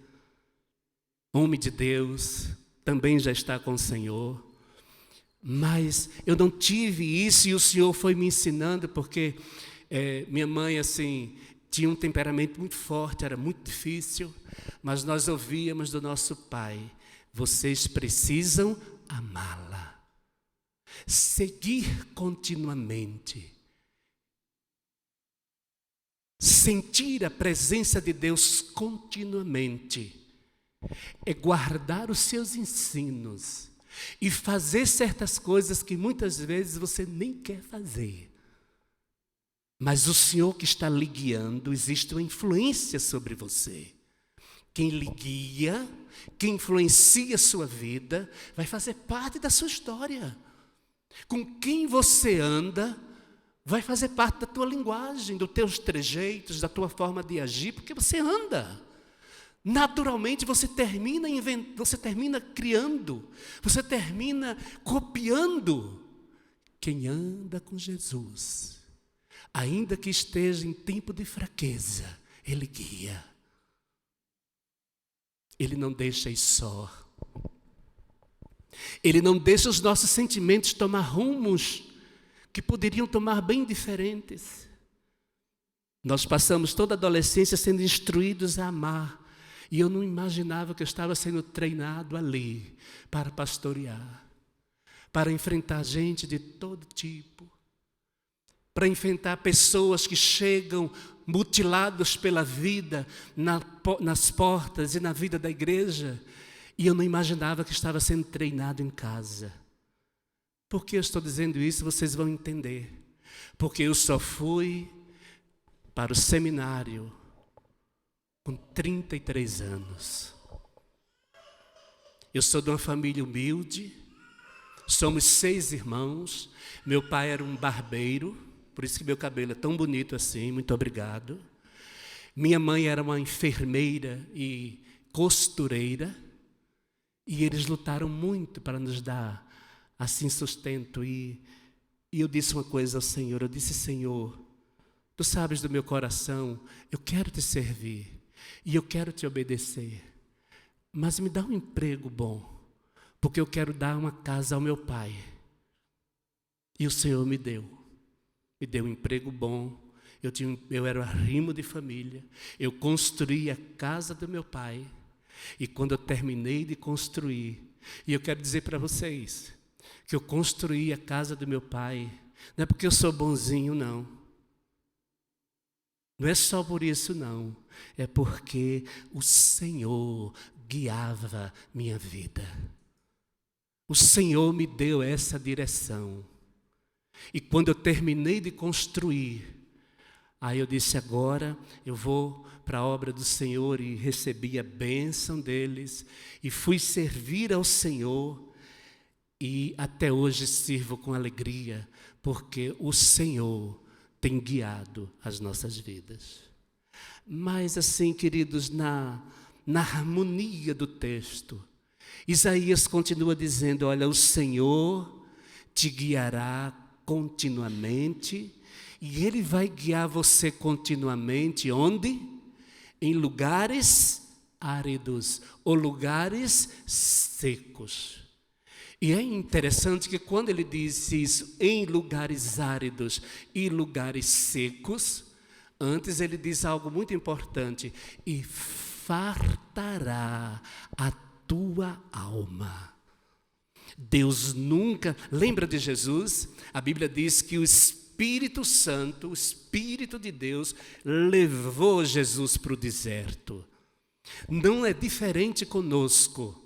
D: homem de Deus, também já está com o Senhor. Mas eu não tive isso e o Senhor foi me ensinando, porque minha mãe assim tinha um temperamento muito forte, era muito difícil, mas nós ouvíamos do nosso pai: vocês precisam amá-la, seguir continuamente. Sentir a presença de Deus continuamente é guardar os seus ensinos e fazer certas coisas que muitas vezes você nem quer fazer. Mas o Senhor que está lhe guiando, existe uma influência sobre você. Quem lhe guia, quem influencia a sua vida, vai fazer parte da sua história. Com quem você anda, vai fazer parte da tua linguagem, dos teus trejeitos, da tua forma de agir, porque você anda. Naturalmente você termina criando, você termina copiando. Quem anda com Jesus, ainda que esteja em tempo de fraqueza, Ele guia. Ele não deixa ir só. Ele não deixa os nossos sentimentos tomar rumos que poderiam tomar bem diferentes. Nós passamos toda a adolescência sendo instruídos a amar, e eu não imaginava que eu estava sendo treinado ali para pastorear, para enfrentar gente de todo tipo, para enfrentar pessoas que chegam mutilados pela vida nas portas e na vida da igreja, e eu não imaginava que estava sendo treinado em casa. Por que eu estou dizendo isso? Vocês vão entender. Porque eu só fui para o seminário com 33 anos. Eu sou de uma família humilde, somos 6 irmãos. Meu pai era um barbeiro, por isso que meu cabelo é tão bonito assim, muito obrigado. Minha mãe era uma enfermeira e costureira, e eles lutaram muito para nos dar assim sustento. E eu disse uma coisa ao Senhor, eu disse: Senhor, Tu sabes do meu coração, eu quero Te servir e eu quero Te obedecer, mas me dá um emprego bom, porque eu quero dar uma casa ao meu pai. E o Senhor me deu um emprego bom, eu era um arrimo de família, eu construí a casa do meu pai, e quando eu terminei de construir, e eu quero dizer para vocês, que eu construí a casa do meu pai, não é porque eu sou bonzinho, não. Não é só por isso, não. É porque o Senhor guiava minha vida. O Senhor me deu essa direção. E quando eu terminei de construir, aí eu disse: agora eu vou para a obra do Senhor, e recebi a bênção deles, e fui servir ao Senhor. E até hoje sirvo com alegria, porque o Senhor tem guiado as nossas vidas. Mas assim, queridos, na harmonia do texto, Isaías continua dizendo: olha, o Senhor te guiará continuamente, e Ele vai guiar você continuamente, onde? Em lugares áridos ou lugares secos. E é interessante que quando ele diz isso, em lugares áridos e lugares secos, antes ele diz algo muito importante: e fartará a tua alma. Deus nunca... Lembra de Jesus? A Bíblia diz que o Espírito Santo, o Espírito de Deus, levou Jesus para o deserto. Não é diferente conosco.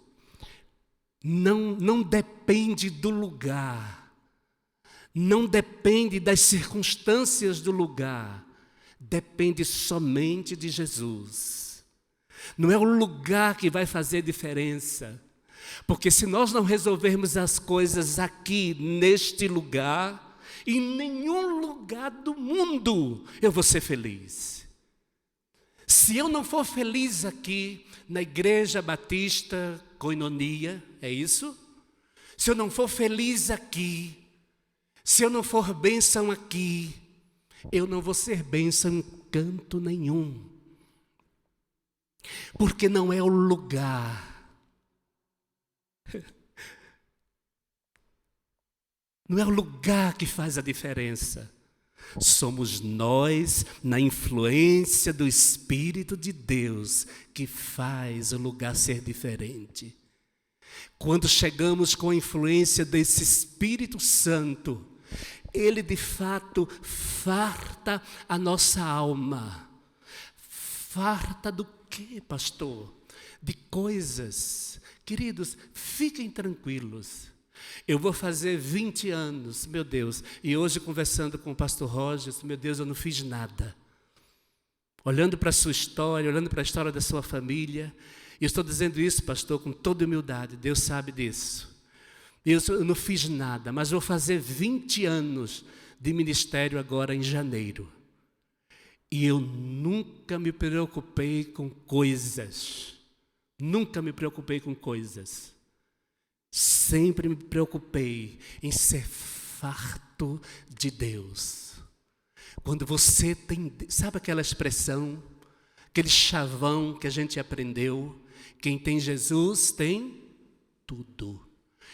D: Não depende do lugar. Não depende das circunstâncias do lugar. Depende somente de Jesus. Não é o lugar que vai fazer diferença. Porque se nós não resolvermos as coisas aqui, neste lugar, em nenhum lugar do mundo eu vou ser feliz. Se eu não for feliz aqui, na Igreja Batista Koinonia, é isso? Se eu não for feliz aqui, se eu não for bênção aqui, eu não vou ser bênção em canto nenhum. Porque não é o lugar. Não é o lugar que faz a diferença. Somos nós, na influência do Espírito de Deus, que faz o lugar ser diferente. Quando chegamos com a influência desse Espírito Santo, Ele de fato farta a nossa alma. Farta do quê, pastor? De coisas. Queridos, fiquem tranquilos. Eu vou fazer 20 anos, meu Deus. E hoje, conversando com o pastor Roger, meu Deus, eu não fiz nada. Olhando para a sua história, olhando para a história da sua família. E eu estou dizendo isso, pastor, com toda humildade. Deus sabe disso. Eu não fiz nada, mas vou fazer 20 anos de ministério agora em janeiro. E eu nunca me preocupei com coisas. Nunca me preocupei com coisas. Sempre me preocupei em ser farto de Deus. Quando você tem, sabe aquela expressão, aquele chavão que a gente aprendeu? Quem tem Jesus tem tudo.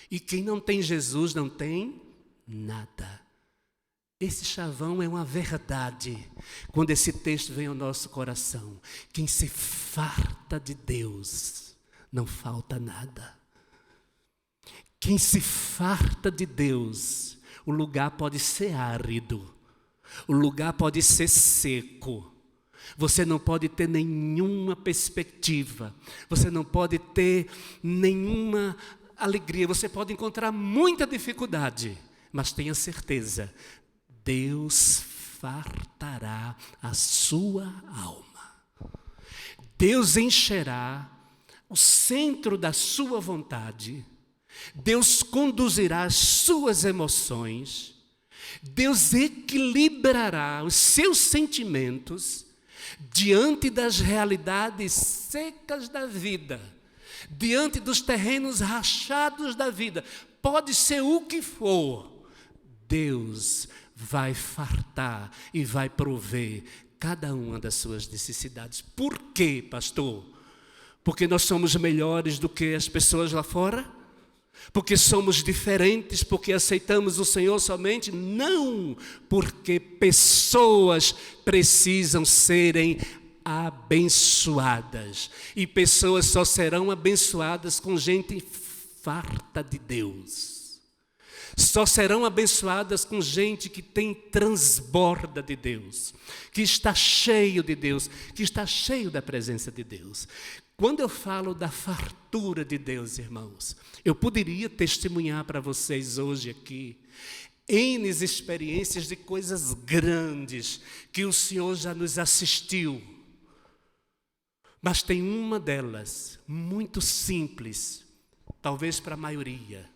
D: E quem não tem Jesus não tem nada. Esse chavão é uma verdade. Quando esse texto vem ao nosso coração, quem se farta de Deus, não falta nada. Quem se farta de Deus, o lugar pode ser árido, o lugar pode ser seco. Você não pode ter nenhuma perspectiva, você não pode ter nenhuma alegria, você pode encontrar muita dificuldade, mas tenha certeza, Deus fartará a sua alma. Deus encherá o centro da sua vontade. Deus conduzirá as suas emoções. Deus equilibrará os seus sentimentos diante das realidades secas da vida, diante dos terrenos rachados da vida. Pode ser o que for, Deus vai fartar e vai prover cada uma das suas necessidades. Por quê, pastor? Porque nós somos melhores do que as pessoas lá fora? Porque somos diferentes, porque aceitamos o Senhor somente? Não, porque pessoas precisam serem abençoadas. E pessoas só serão abençoadas com gente farta de Deus. Só serão abençoadas com gente que tem transborda de Deus, que está cheio de Deus, que está cheio da presença de Deus. Quando eu falo da fartura de Deus, irmãos, eu poderia testemunhar para vocês hoje aqui N experiências de coisas grandes que o Senhor já nos assistiu. Mas tem uma delas, muito simples, talvez para a maioria,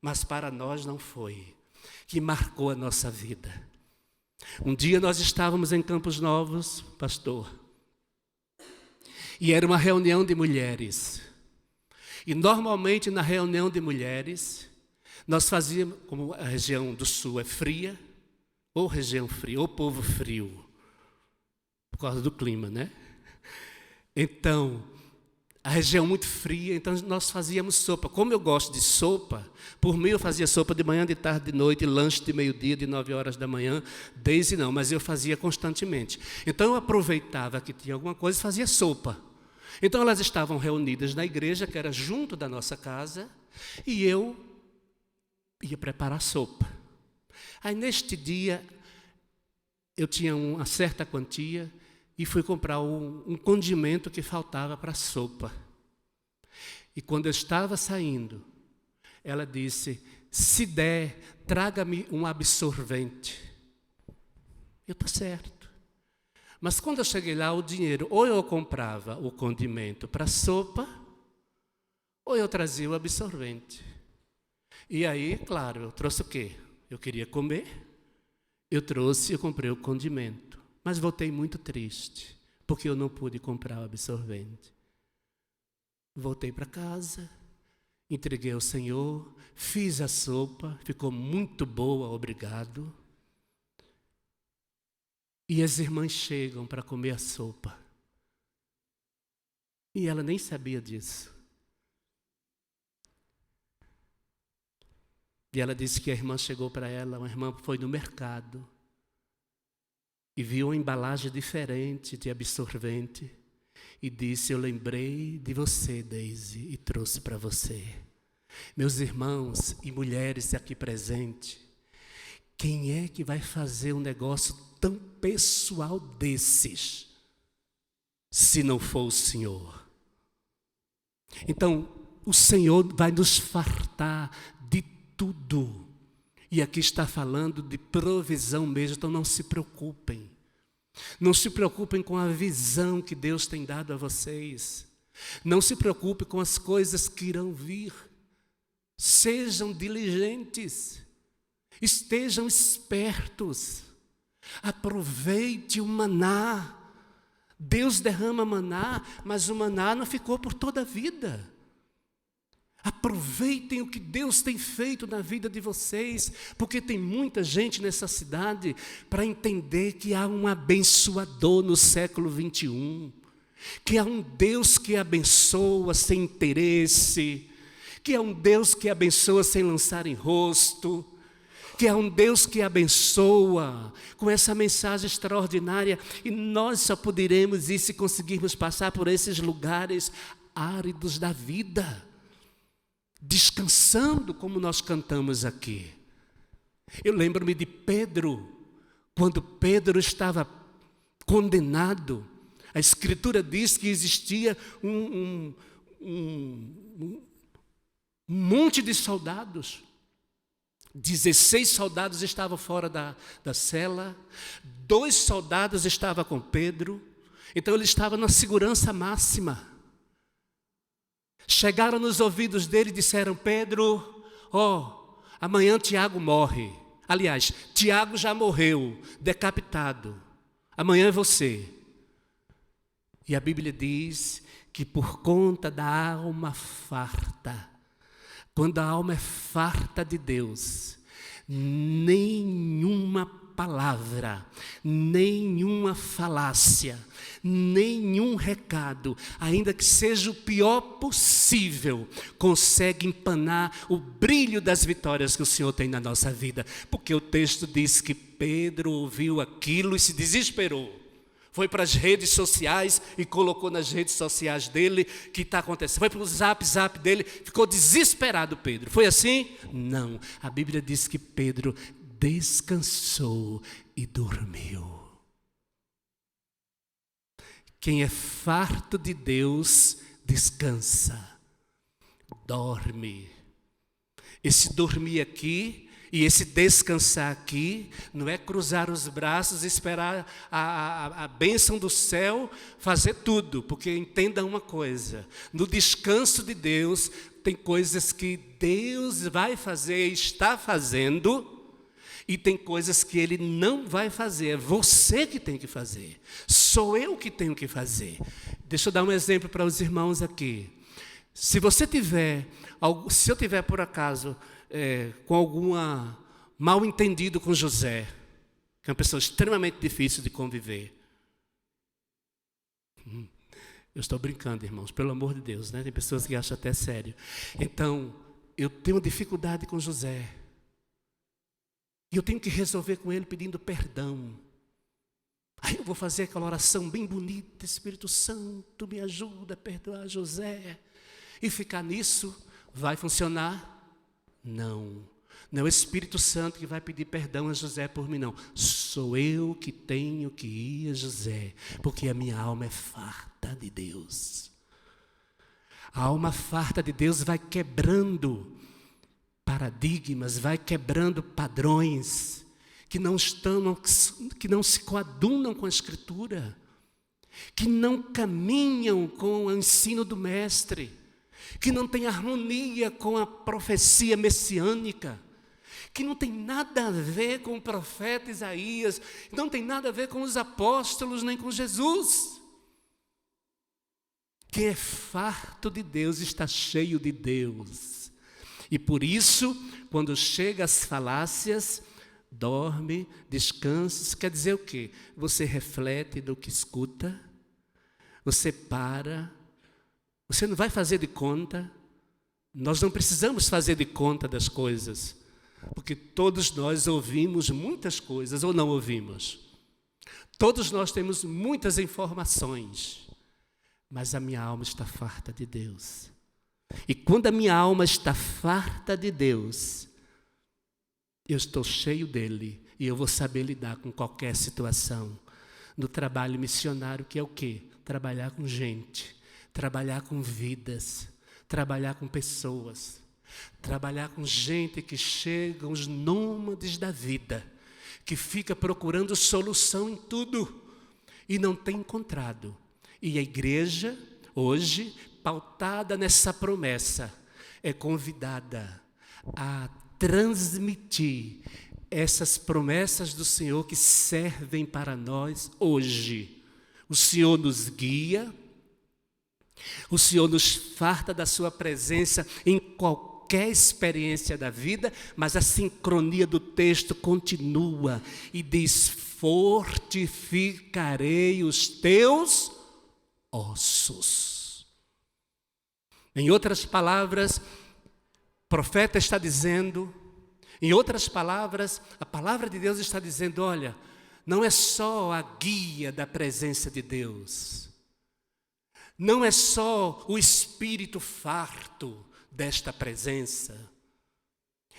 D: mas para nós não foi, que marcou a nossa vida. Um dia nós estávamos em Campos Novos, pastor, e era uma reunião de mulheres. E normalmente na reunião de mulheres, nós fazíamos, como a região do sul é fria, ou região fria, ou povo frio, por causa do clima, né? Então, a região muito fria, então nós fazíamos sopa. Como eu gosto de sopa, por mim eu fazia sopa de manhã, de tarde, de noite, lanche de meio-dia, de 9 horas da manhã. Daisy não, mas eu fazia constantemente. Então eu aproveitava que tinha alguma coisa e fazia sopa. Então elas estavam reunidas na igreja, que era junto da nossa casa, e eu ia preparar sopa. Aí neste dia, eu tinha uma certa quantia e fui comprar um condimento que faltava para a sopa. E quando eu estava saindo, ela disse: se der, traga-me um absorvente. Eu estou certo. Mas quando eu cheguei lá, o dinheiro, ou eu comprava o condimento para a sopa, ou eu trazia o absorvente. E aí, claro, eu trouxe o quê? Eu queria comer, eu comprei o condimento. Mas voltei muito triste, porque eu não pude comprar o absorvente. Voltei para casa, entreguei ao Senhor, fiz a sopa, ficou muito boa, obrigado. E as irmãs chegam para comer a sopa. E ela nem sabia disso. E ela disse que a irmã chegou para ela, uma irmã foi no mercado e viu uma embalagem diferente de absorvente e disse: eu lembrei de você, Deise, e trouxe para você. Meus irmãos e mulheres aqui presentes, quem é que vai fazer um negócio tão pessoal desses, se não for o Senhor? Então, o Senhor vai nos fartar de tudo. E aqui está falando de provisão mesmo, então não se preocupem. Não se preocupem com a visão que Deus tem dado a vocês. Não se preocupem com as coisas que irão vir. Sejam diligentes. Estejam espertos. Aproveite o maná. Deus derrama maná, mas o maná não ficou por toda a vida. Aproveitem o que Deus tem feito na vida de vocês, porque tem muita gente nessa cidade para entender que há um abençoador no século 21, que há um Deus que abençoa sem interesse, que há um Deus que abençoa sem lançar em rosto, que há um Deus que abençoa com essa mensagem extraordinária, e nós só poderemos ir se conseguirmos passar por esses lugares áridos da vida, descansando como nós cantamos aqui. Eu lembro-me de Pedro, quando Pedro estava condenado. A Escritura diz que existia um monte de soldados. 16 soldados estavam fora da cela, 2 soldados estavam com Pedro, então ele estava na segurança máxima. Chegaram nos ouvidos dele e disseram: Pedro, amanhã Tiago morre. Aliás, Tiago já morreu, decapitado. Amanhã é você. E a Bíblia diz que por conta da alma farta, quando a alma é farta de Deus, nenhuma palavra, nenhuma falácia, nenhum recado, ainda que seja o pior possível, consegue empanar o brilho das vitórias que o Senhor tem na nossa vida. Porque o texto diz que Pedro ouviu aquilo e se desesperou. Foi para as redes sociais e colocou nas redes sociais dele que está acontecendo. Foi para o zap dele, ficou desesperado Pedro. Foi assim? Não. A Bíblia diz que Pedro descansou e dormiu. Quem é farto de Deus, descansa, dorme. Esse dormir aqui e esse descansar aqui não é cruzar os braços e esperar a bênção do céu fazer tudo, porque entenda uma coisa: no descanso de Deus tem coisas que Deus vai fazer e está fazendo, e tem coisas que Ele não vai fazer, é você que tem que fazer, sou eu que tenho que fazer. Deixa eu dar um exemplo para os irmãos aqui. Se eu tiver por acaso com alguma mal entendido com José, que é uma pessoa extremamente difícil de conviver. Eu estou brincando, irmãos, pelo amor de Deus, né? Tem pessoas que acham até sério. Então, eu tenho dificuldade com José. E eu tenho que resolver com ele pedindo perdão. Aí eu vou fazer aquela oração bem bonita, Espírito Santo, me ajuda a perdoar José. E ficar nisso, vai funcionar? Não. Não é o Espírito Santo que vai pedir perdão a José por mim, não. Sou eu que tenho que ir a José, porque a minha alma é farta de Deus. A alma farta de Deus vai quebrando paradigmas, vai quebrando padrões que não se coadunam com a Escritura, que não caminham com o ensino do Mestre, que não tem harmonia com a profecia messiânica, que não tem nada a ver com o profeta Isaías, não tem nada a ver com os apóstolos, nem com Jesus. Quem é farto de Deus está cheio de Deus. E por isso, quando chega às falácias, dorme, descansa. Isso quer dizer o quê? Você reflete do que escuta, você para, você não vai fazer de conta. Nós não precisamos fazer de conta das coisas, porque todos nós ouvimos muitas coisas ou não ouvimos. Todos nós temos muitas informações, mas a minha alma está farta de Deus. E quando a minha alma está farta de Deus, eu estou cheio dele e eu vou saber lidar com qualquer situação. No trabalho missionário, que é o quê? Trabalhar com gente, trabalhar com vidas, trabalhar com pessoas, trabalhar com gente que chega, os nômades da vida, que fica procurando solução em tudo e não tem encontrado. E a igreja, hoje, pautada nessa promessa, é convidada a transmitir essas promessas do Senhor que servem para nós hoje. O Senhor nos guia, o Senhor nos farta da sua presença em qualquer experiência da vida, mas a sincronia do texto continua e diz: fortificarei os teus ossos. Em outras palavras, o profeta está dizendo, em outras palavras, a palavra de Deus está dizendo: olha, não é só a guia da presença de Deus, não é só o espírito farto desta presença,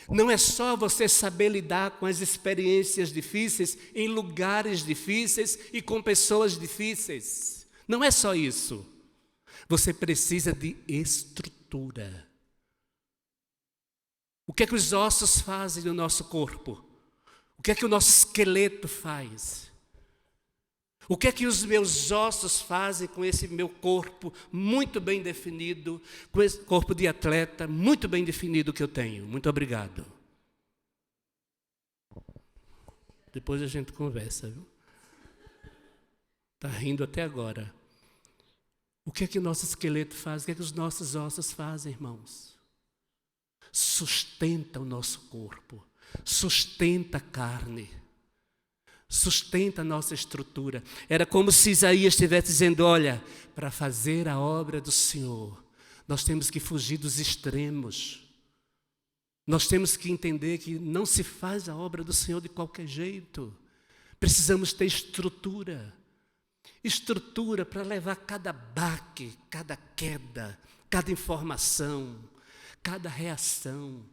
D: não é só você saber lidar com as experiências difíceis, em lugares difíceis e com pessoas difíceis. Não é só isso. Você precisa de estrutura. O que é que os ossos fazem no nosso corpo? O que é que o nosso esqueleto faz? O que é que os meus ossos fazem com esse meu corpo muito bem definido, com esse corpo de atleta muito bem definido que eu tenho? Muito obrigado. Depois a gente conversa, viu? Está rindo até agora. O que é que o nosso esqueleto faz? O que é que os nossos ossos fazem, irmãos? Sustenta o nosso corpo, sustenta a carne, sustenta a nossa estrutura. Era como se Isaías estivesse dizendo: olha, para fazer a obra do Senhor, nós temos que fugir dos extremos. Nós temos que entender que não se faz a obra do Senhor de qualquer jeito. Precisamos ter estrutura. Estrutura para levar cada baque, cada queda, cada informação, cada reação.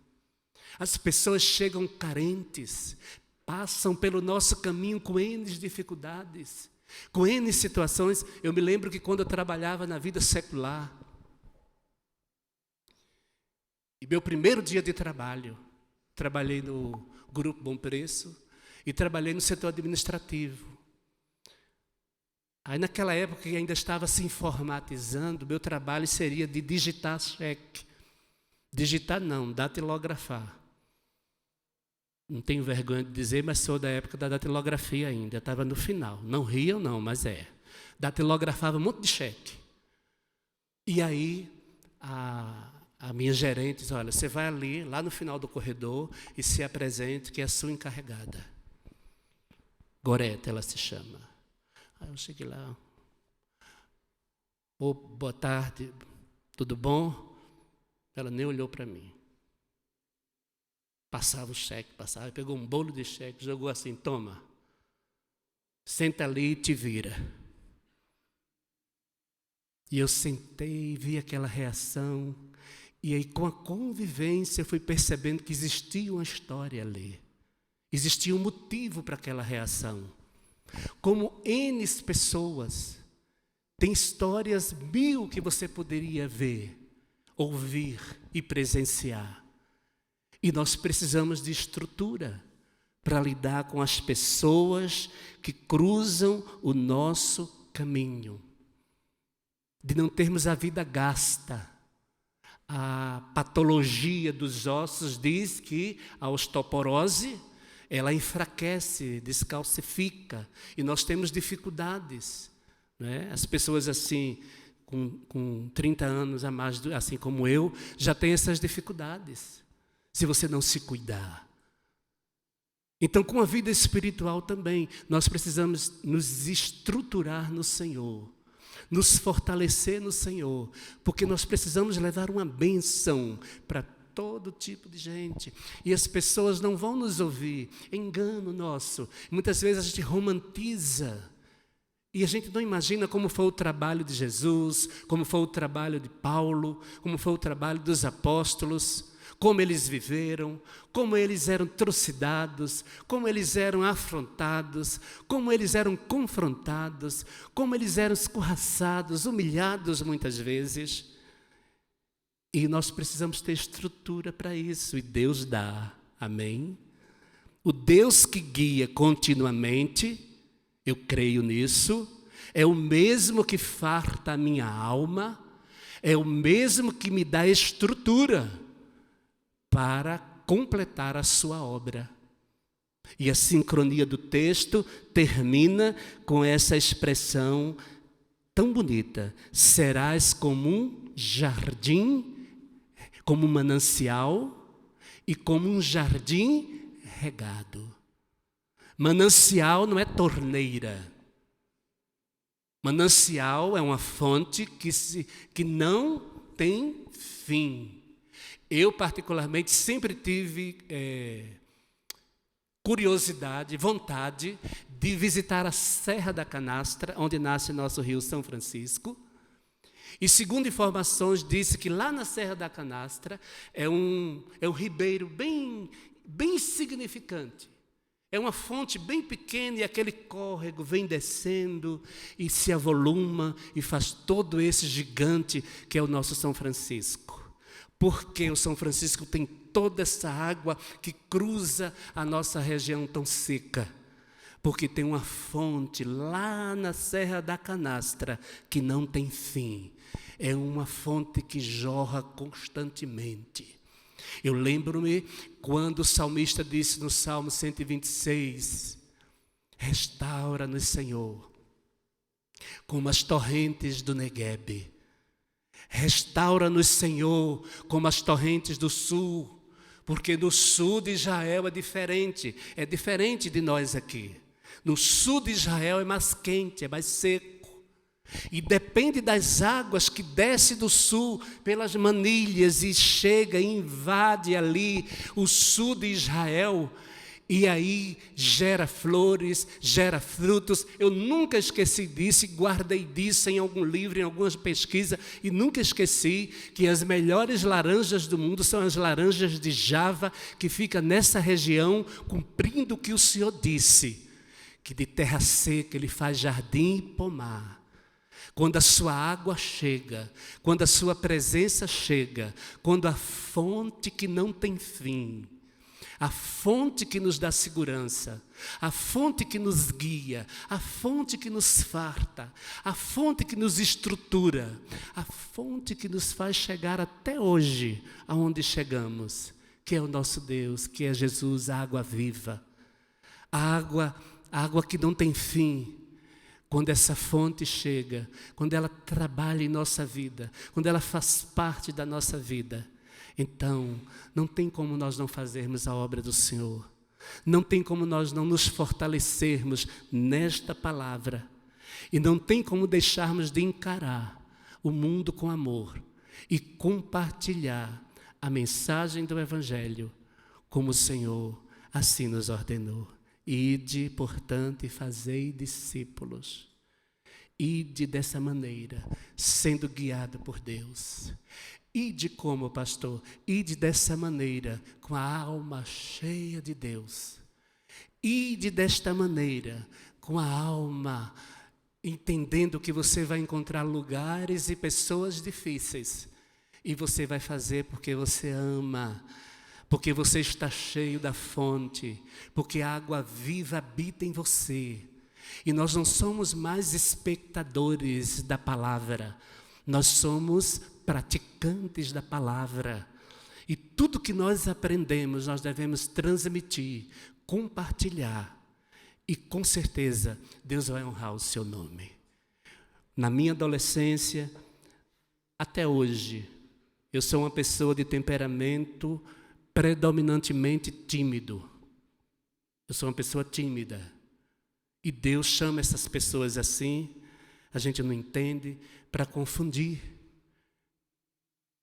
D: As pessoas chegam carentes, passam pelo nosso caminho com N dificuldades, com N situações. Eu me lembro que quando eu trabalhava na vida secular, e meu primeiro dia de trabalho, trabalhei no Grupo Bom Preço e trabalhei no setor administrativo. Aí naquela época que ainda estava se informatizando, meu trabalho seria de digitar cheque. Digitar não, datilografar. Não tenho vergonha de dizer, mas sou da época da datilografia ainda, estava no final. Não riam não, mas é. Datilografava um monte de cheque. E aí a minha gerente disse: olha, você vai ali, lá no final do corredor, e se apresente, que é a sua encarregada. Gorete, ela se chama. Aí eu cheguei lá: ô, boa tarde, tudo bom? Ela nem olhou para mim. Passava o cheque, pegou um bolo de cheque, jogou assim: toma. Senta ali e te vira. E eu sentei, vi aquela reação, e aí com a convivência eu fui percebendo que existia uma história ali. Existia um motivo para aquela reação. Como N pessoas, tem histórias 1000 que você poderia ver, ouvir e presenciar. E nós precisamos de estrutura para lidar com as pessoas que cruzam o nosso caminho. De não termos a vida gasta. A patologia dos ossos diz que a osteoporose, ela enfraquece, descalcifica, e nós temos dificuldades, né? As pessoas assim, com 30 anos a mais, assim como eu, já têm essas dificuldades, se você não se cuidar. Então, com a vida espiritual também, nós precisamos nos estruturar no Senhor, nos fortalecer no Senhor, porque nós precisamos levar uma bênção para todo tipo de gente, e as pessoas não vão nos ouvir, é engano nosso. Muitas vezes a gente romantiza, e a gente não imagina como foi o trabalho de Jesus, como foi o trabalho de Paulo, como foi o trabalho dos apóstolos, como eles viveram, como eles eram trucidados, como eles eram afrontados, como eles eram confrontados, como eles eram escorraçados, humilhados muitas vezes. E nós precisamos ter estrutura para isso, e Deus dá, amém? O Deus que guia continuamente, eu creio nisso, é o mesmo que farta a minha alma, é o mesmo que me dá estrutura para completar a sua obra. E a sincronia do texto termina com essa expressão tão bonita: serás como um jardim, como um manancial e como um jardim regado. Manancial não é torneira. Manancial é uma fonte que não tem fim. Eu, particularmente, sempre tive curiosidade, vontade de visitar a Serra da Canastra, onde nasce nosso rio São Francisco. E, segundo informações, disse que lá na Serra da Canastra é um ribeiro bem significante. É uma fonte bem pequena e aquele córrego vem descendo e se avoluma e faz todo esse gigante que é o nosso São Francisco. Porque o São Francisco tem toda essa água que cruza a nossa região tão seca. Porque tem uma fonte lá na Serra da Canastra que não tem fim. É uma fonte que jorra constantemente. Eu lembro-me quando o salmista disse no Salmo 126, restaura-nos, Senhor, como as torrentes do Neguebe. Restaura-nos, Senhor, como as torrentes do sul, porque no sul de Israel é diferente de nós aqui. No sul de Israel é mais quente, é mais seco. E depende das águas que desce do sul pelas manilhas e chega e invade ali o sul de Israel. E aí gera flores, gera frutos. Eu nunca esqueci disso e guardei disso em algum livro, em algumas pesquisas. E nunca esqueci que as melhores laranjas do mundo são as laranjas de Java, que fica nessa região, cumprindo o que o Senhor disse, que de terra seca Ele faz jardim e pomar. Quando a sua água chega, quando a sua presença chega, quando a fonte que não tem fim, a fonte que nos dá segurança, a fonte que nos guia, a fonte que nos farta, a fonte que nos estrutura, a fonte que nos faz chegar até hoje, aonde chegamos, que é o nosso Deus, que é Jesus, a água viva, a água que não tem fim. Quando essa fonte chega, quando ela trabalha em nossa vida, quando ela faz parte da nossa vida, então não tem como nós não fazermos a obra do Senhor. Não tem como nós não nos fortalecermos nesta palavra. E não tem como deixarmos de encarar o mundo com amor e compartilhar a mensagem do Evangelho como o Senhor assim nos ordenou. Ide, portanto, e fazei discípulos. Ide dessa maneira, sendo guiado por Deus. Ide como, pastor? Ide dessa maneira, com a alma cheia de Deus. Ide desta maneira, com a alma, entendendo que você vai encontrar lugares e pessoas difíceis. E você vai fazer porque você ama, porque você está cheio da fonte, porque a água viva habita em você. E nós não somos mais espectadores da palavra, nós somos praticantes da palavra. E tudo que nós aprendemos, nós devemos transmitir, compartilhar. E com certeza, Deus vai honrar o seu nome. Na minha adolescência, até hoje, eu sou uma pessoa de temperamento predominantemente tímido. Eu sou uma pessoa tímida. E Deus chama essas pessoas assim, a gente não entende, para confundir.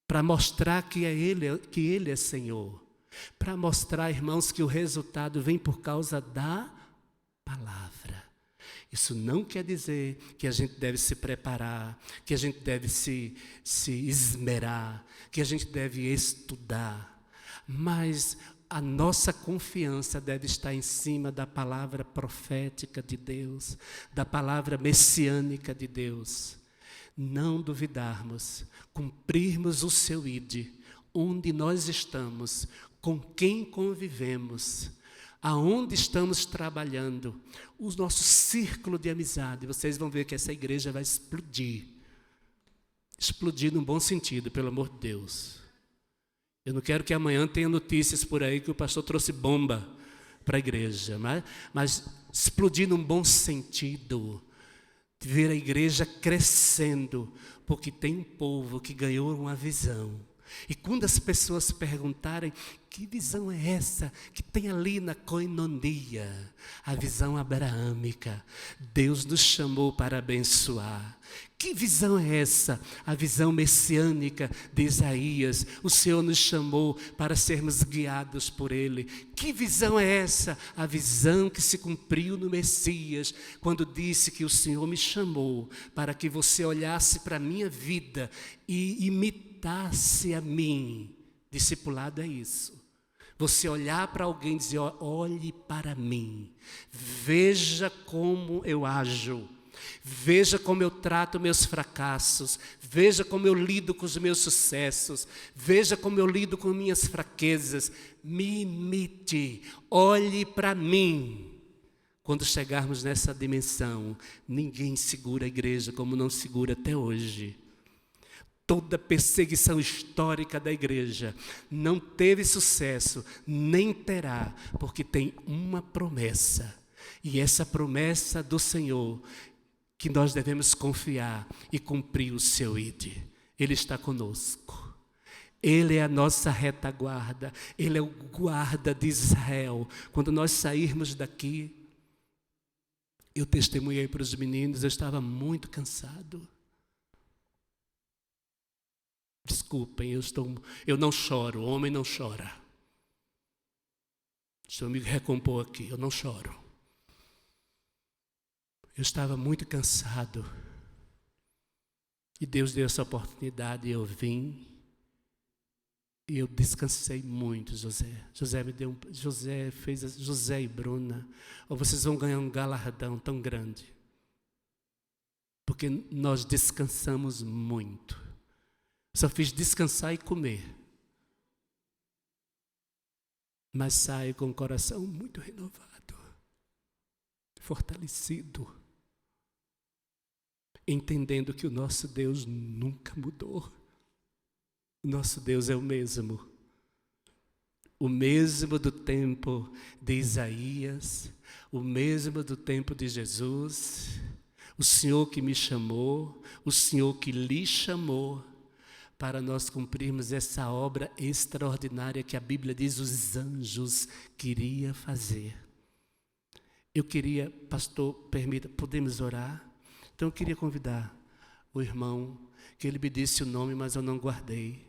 D: Para mostrar que Ele é Senhor. Para mostrar, irmãos, que o resultado vem por causa da palavra. Isso não quer dizer que a gente deve se preparar, que a gente deve se esmerar, que a gente deve estudar. Mas a nossa confiança deve estar em cima da palavra profética de Deus, da palavra messiânica de Deus. Não duvidarmos, cumprirmos o seu ide, onde nós estamos, com quem convivemos, aonde estamos trabalhando, o nosso círculo de amizade. Vocês vão ver que essa igreja vai explodir. Explodir num bom sentido, pelo amor de Deus. Eu não quero que amanhã tenha notícias por aí que o pastor trouxe bomba para a igreja, mas explodir num bom sentido. Ver a igreja crescendo, porque tem um povo que ganhou uma visão. E quando as pessoas perguntarem, que visão é essa que tem ali na coinonia? A visão abraâmica. Deus nos chamou para abençoar. Que visão é essa? A visão messiânica de Isaías. O Senhor nos chamou para sermos guiados por Ele. Que visão é essa? A visão que se cumpriu no Messias, quando disse que o Senhor me chamou para que você olhasse para a minha vida e imitasse a mim. Discipulado é isso. Você olhar para alguém e dizer, olhe para mim, veja como eu ajo, veja como eu trato meus fracassos, veja como eu lido com os meus sucessos, veja como eu lido com minhas fraquezas, me imite, olhe para mim. Quando chegarmos nessa dimensão, ninguém segura a igreja como não segura até hoje. Toda perseguição histórica da igreja não teve sucesso, nem terá, porque tem uma promessa. E essa promessa do Senhor, que nós devemos confiar e cumprir o seu ide. Ele está conosco. Ele é a nossa retaguarda. Ele é o guarda de Israel. Quando nós sairmos daqui, eu testemunhei para os meninos, eu estava muito cansado. Desculpem, eu não choro, o homem não chora. Deixa eu me recompor aqui, eu não choro. Eu estava muito cansado. E Deus deu essa oportunidade e eu vim. E eu descansei muito, José. José e Bruna. Ou vocês vão ganhar um galardão tão grande. Porque nós descansamos muito. Só fiz descansar e comer. Mas saio com o coração muito renovado, fortalecido, entendendo que o nosso Deus nunca mudou. O nosso Deus é o mesmo do tempo de Isaías, o mesmo do tempo de Jesus, o Senhor que me chamou, o Senhor que lhe chamou, para nós cumprirmos essa obra extraordinária que a Bíblia diz os anjos queria fazer. Eu queria, pastor, permita, podemos orar? Então eu queria convidar o irmão, que ele me disse o nome, mas eu não guardei.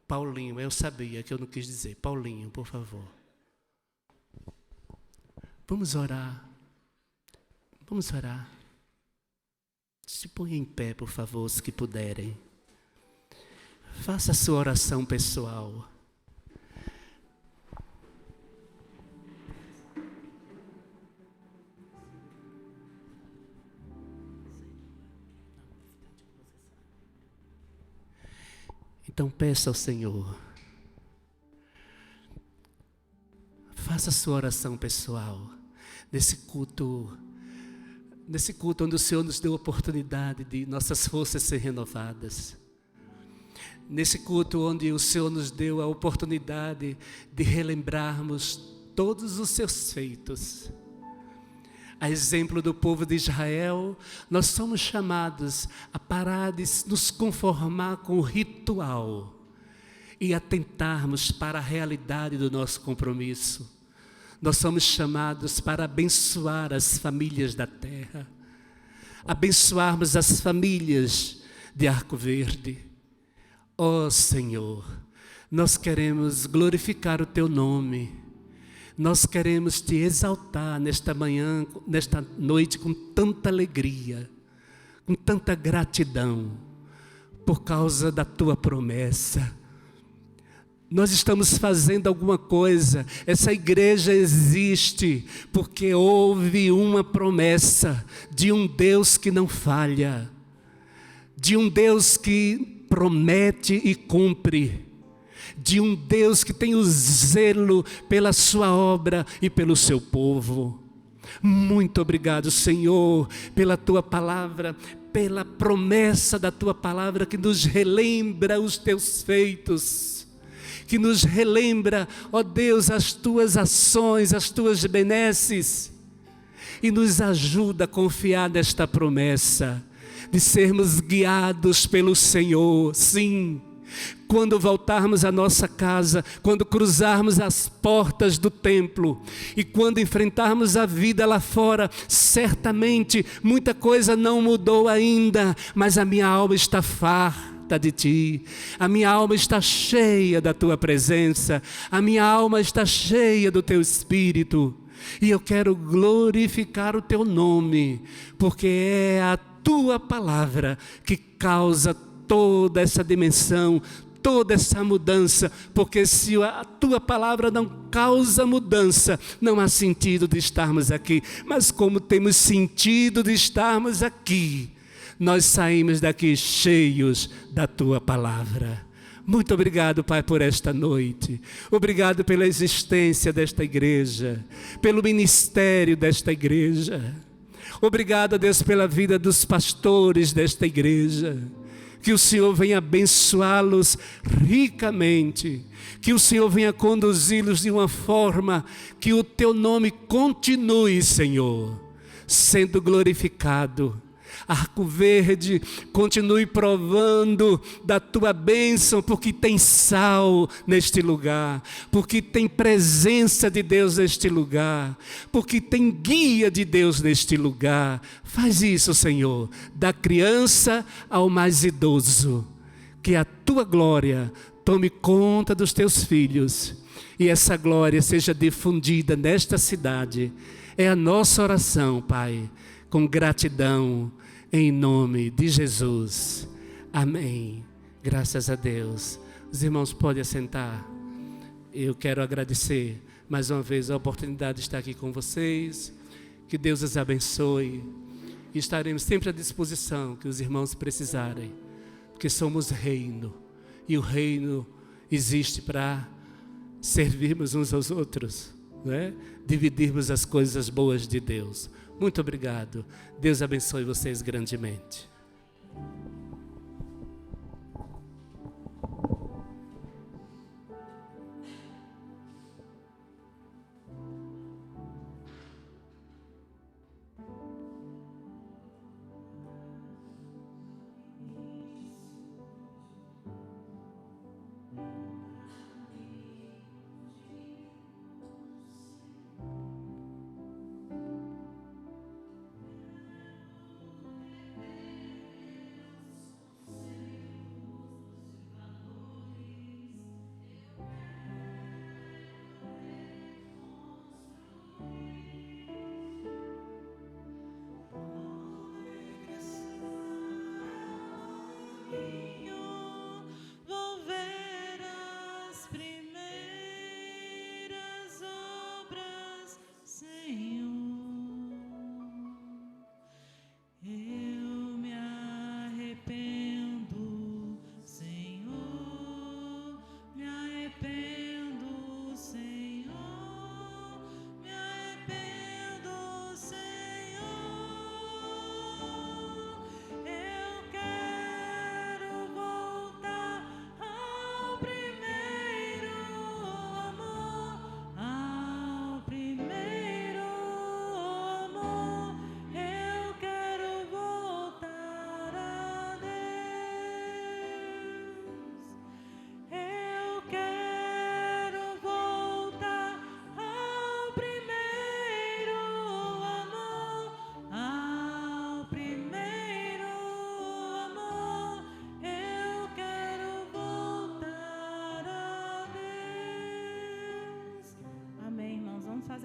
D: Paulinho, eu sabia que eu não quis dizer. Paulinho, por favor. Vamos orar. Vamos orar. Se ponha em pé, por favor, os que puderem. Faça a sua oração pessoal. Então peça ao Senhor. Faça a sua oração pessoal. Nesse culto onde o Senhor nos deu a oportunidade de nossas forças serem renovadas. Nesse culto onde o Senhor nos deu a oportunidade de relembrarmos todos os seus feitos. A exemplo do povo de Israel, nós somos chamados a parar de nos conformar com o ritual e atentarmos para a realidade do nosso compromisso. Nós somos chamados para abençoar as famílias da terra, abençoarmos as famílias de Arco Verde. Ó Senhor, nós queremos glorificar o Teu nome, nós queremos Te exaltar nesta manhã, nesta noite com tanta alegria, com tanta gratidão, por causa da Tua promessa. Nós estamos fazendo alguma coisa, essa igreja existe porque houve uma promessa de um Deus que não falha, de um Deus que promete e cumpre, de um Deus que tem o zelo pela sua obra e pelo seu povo. Muito obrigado, Senhor, pela Tua palavra, pela promessa da Tua palavra que nos relembra os Teus feitos, que nos relembra, ó Deus, as Tuas ações, as Tuas benesses, e nos ajuda a confiar nesta promessa, de sermos guiados pelo Senhor. Sim, quando voltarmos à nossa casa, quando cruzarmos as portas do templo, e quando enfrentarmos a vida lá fora, certamente muita coisa não mudou ainda, mas a minha alma está farta de Ti, a minha alma está cheia da Tua presença, a minha alma está cheia do Teu Espírito, e eu quero glorificar o Teu nome, porque é a Tua palavra que causa toda essa dimensão, toda essa mudança, porque se a Tua palavra não causa mudança, não há sentido de estarmos aqui, mas como temos sentido de estarmos aqui, nós saímos daqui cheios da Tua palavra. Muito obrigado, Pai, por esta noite. Obrigado pela existência desta igreja, pelo ministério desta igreja. Obrigado, Deus, pela vida dos pastores desta igreja. Que o Senhor venha abençoá-los ricamente. Que o Senhor venha conduzi-los de uma forma que o Teu nome continue, Senhor, sendo glorificado. Arco Verde, continue provando da Tua bênção, porque tem sal neste lugar, porque tem presença de Deus neste lugar, porque tem guia de Deus neste lugar. Faz isso, Senhor, da criança ao mais idoso, que a Tua glória tome conta dos Teus filhos, e essa glória seja difundida nesta cidade. É a nossa oração, Pai, com gratidão, em nome de Jesus. Amém. Graças a Deus. Os irmãos podem assentar. Eu quero agradecer mais uma vez a oportunidade de estar aqui com vocês. Que Deus os abençoe. E estaremos sempre à disposição que os irmãos precisarem. Porque somos reino. E o reino existe para servirmos uns aos outros, né? Dividirmos as coisas boas de Deus. Muito obrigado. Deus abençoe vocês grandemente.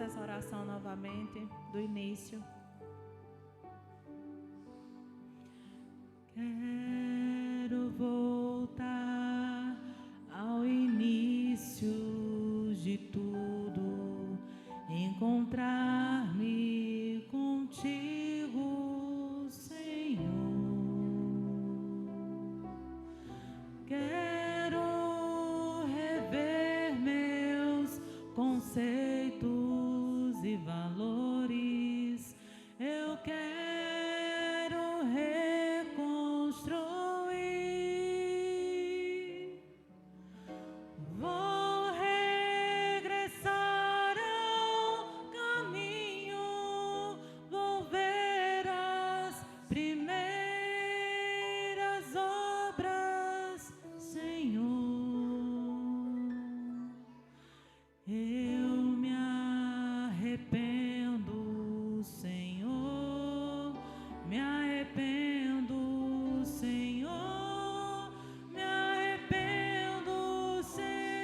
E: essa oração novamente, do início. Quero voltar ao início de tudo, encontrar-me contigo, Senhor. Quero rever meus conceitos e valores. Eu quero reconstruir. Vou regressar ao caminho, vou ver as primeiras obras, Senhor. Eu me arrependo, Senhor, me arrependo, Senhor, me arrependo, Senhor.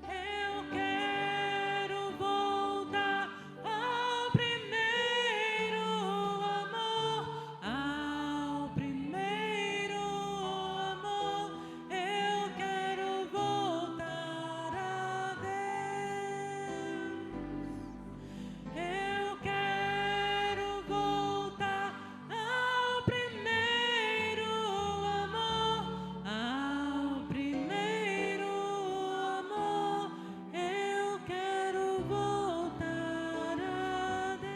E: Eu quero voltar ao primeiro amor, ao primeiro amor. Eu quero voltar a Deus. Eu quero voltar ao primeiro amor, ao primeiro amor. Eu quero voltar a Deus.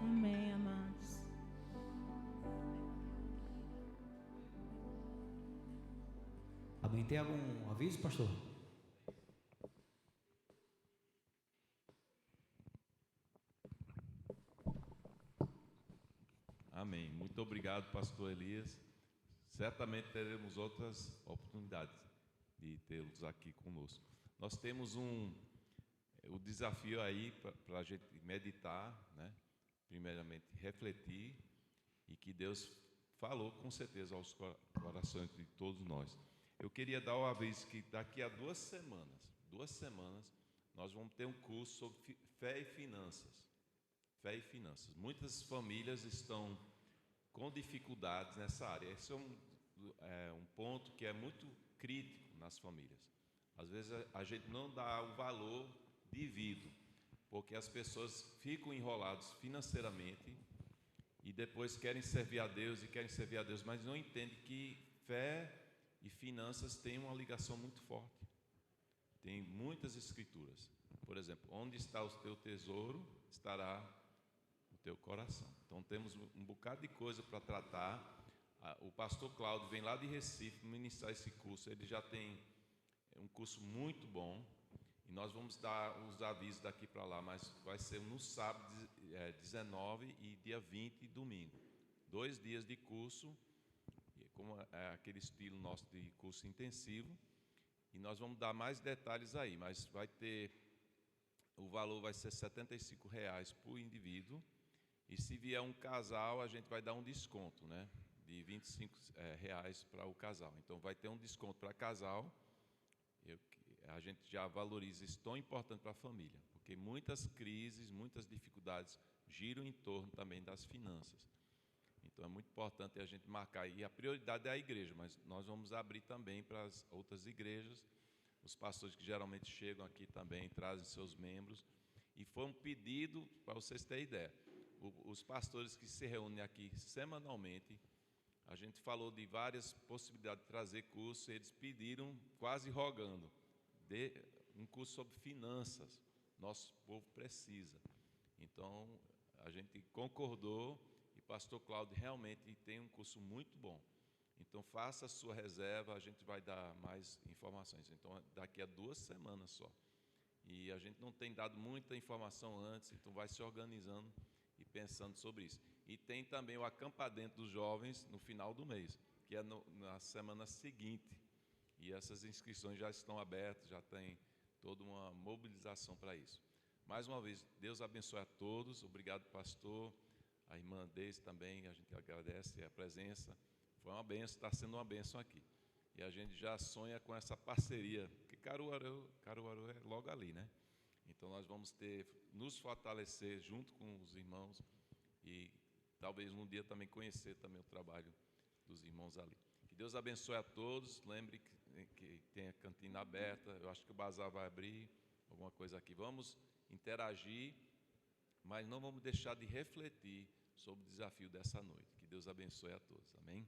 E: Amém, amados.
F: Amém. Tem algum aviso, pastor?
G: Amém. Muito obrigado, pastor Elias. Certamente teremos outras oportunidades de tê-los aqui conosco. Nós temos o desafio aí para a gente meditar, né? Primeiramente refletir, e que Deus falou com certeza aos corações de todos nós. Eu queria dar o aviso que daqui a 2 semanas, nós vamos ter um curso sobre fé e finanças. Fé e finanças. Muitas famílias estão com dificuldades nessa área. Esse é um ponto que é muito crítico nas famílias. Às vezes a gente não dá o valor devido, porque as pessoas ficam enroladas financeiramente e depois querem servir a Deus, mas não entendem que fé e finanças têm uma ligação muito forte. Tem muitas escrituras. Por exemplo, onde está o teu tesouro, estará o teu coração. Então temos um bocado de coisa para tratar. O pastor Cláudio vem lá de Recife ministrar esse curso. Ele já tem um curso muito bom. E nós vamos dar os avisos daqui para lá, mas vai ser no sábado 19 e dia 20, domingo. 2 dias de curso, como é aquele estilo nosso de curso intensivo. E nós vamos dar mais detalhes aí, mas o valor vai ser R$ 75,00 por indivíduo. E se vier um casal, a gente vai dar um desconto, né, de R$ 25,00 para o casal. Então vai ter um desconto para casal. A gente já valoriza isso tão importante para a família, porque muitas crises, muitas dificuldades giram em torno também das finanças. Então é muito importante a gente marcar, e a prioridade é a igreja, mas nós vamos abrir também para as outras igrejas. Os pastores que geralmente chegam aqui também trazem seus membros, e foi um pedido, para vocês terem ideia, os pastores que se reúnem aqui semanalmente, a gente falou de várias possibilidades de trazer curso, eles pediram, quase rogando, um curso sobre finanças. Nosso povo precisa. Então a gente concordou, e pastor Cláudio realmente tem um curso muito bom. Então faça a sua reserva, a gente vai dar mais informações. Então daqui a 2 semanas só. E a gente não tem dado muita informação antes, então vai se organizando e pensando sobre isso. E tem também o acampadento dos jovens no final do mês, que é na semana seguinte. E essas inscrições já estão abertas, já tem toda uma mobilização para isso. Mais uma vez, Deus abençoe a todos. Obrigado, pastor. A irmã Deise também, a gente agradece a presença. Foi uma bênção, está sendo uma bênção aqui. E a gente já sonha com essa parceria, porque Caruaru é logo ali, né? Então nós vamos nos fortalecer junto com os irmãos e talvez um dia também conhecer também o trabalho dos irmãos ali. Que Deus abençoe a todos. Lembre que tem a cantina aberta. Eu acho que o bazar vai abrir alguma coisa aqui. Vamos interagir, mas não vamos deixar de refletir sobre o desafio dessa noite. Que Deus abençoe a todos. Amém?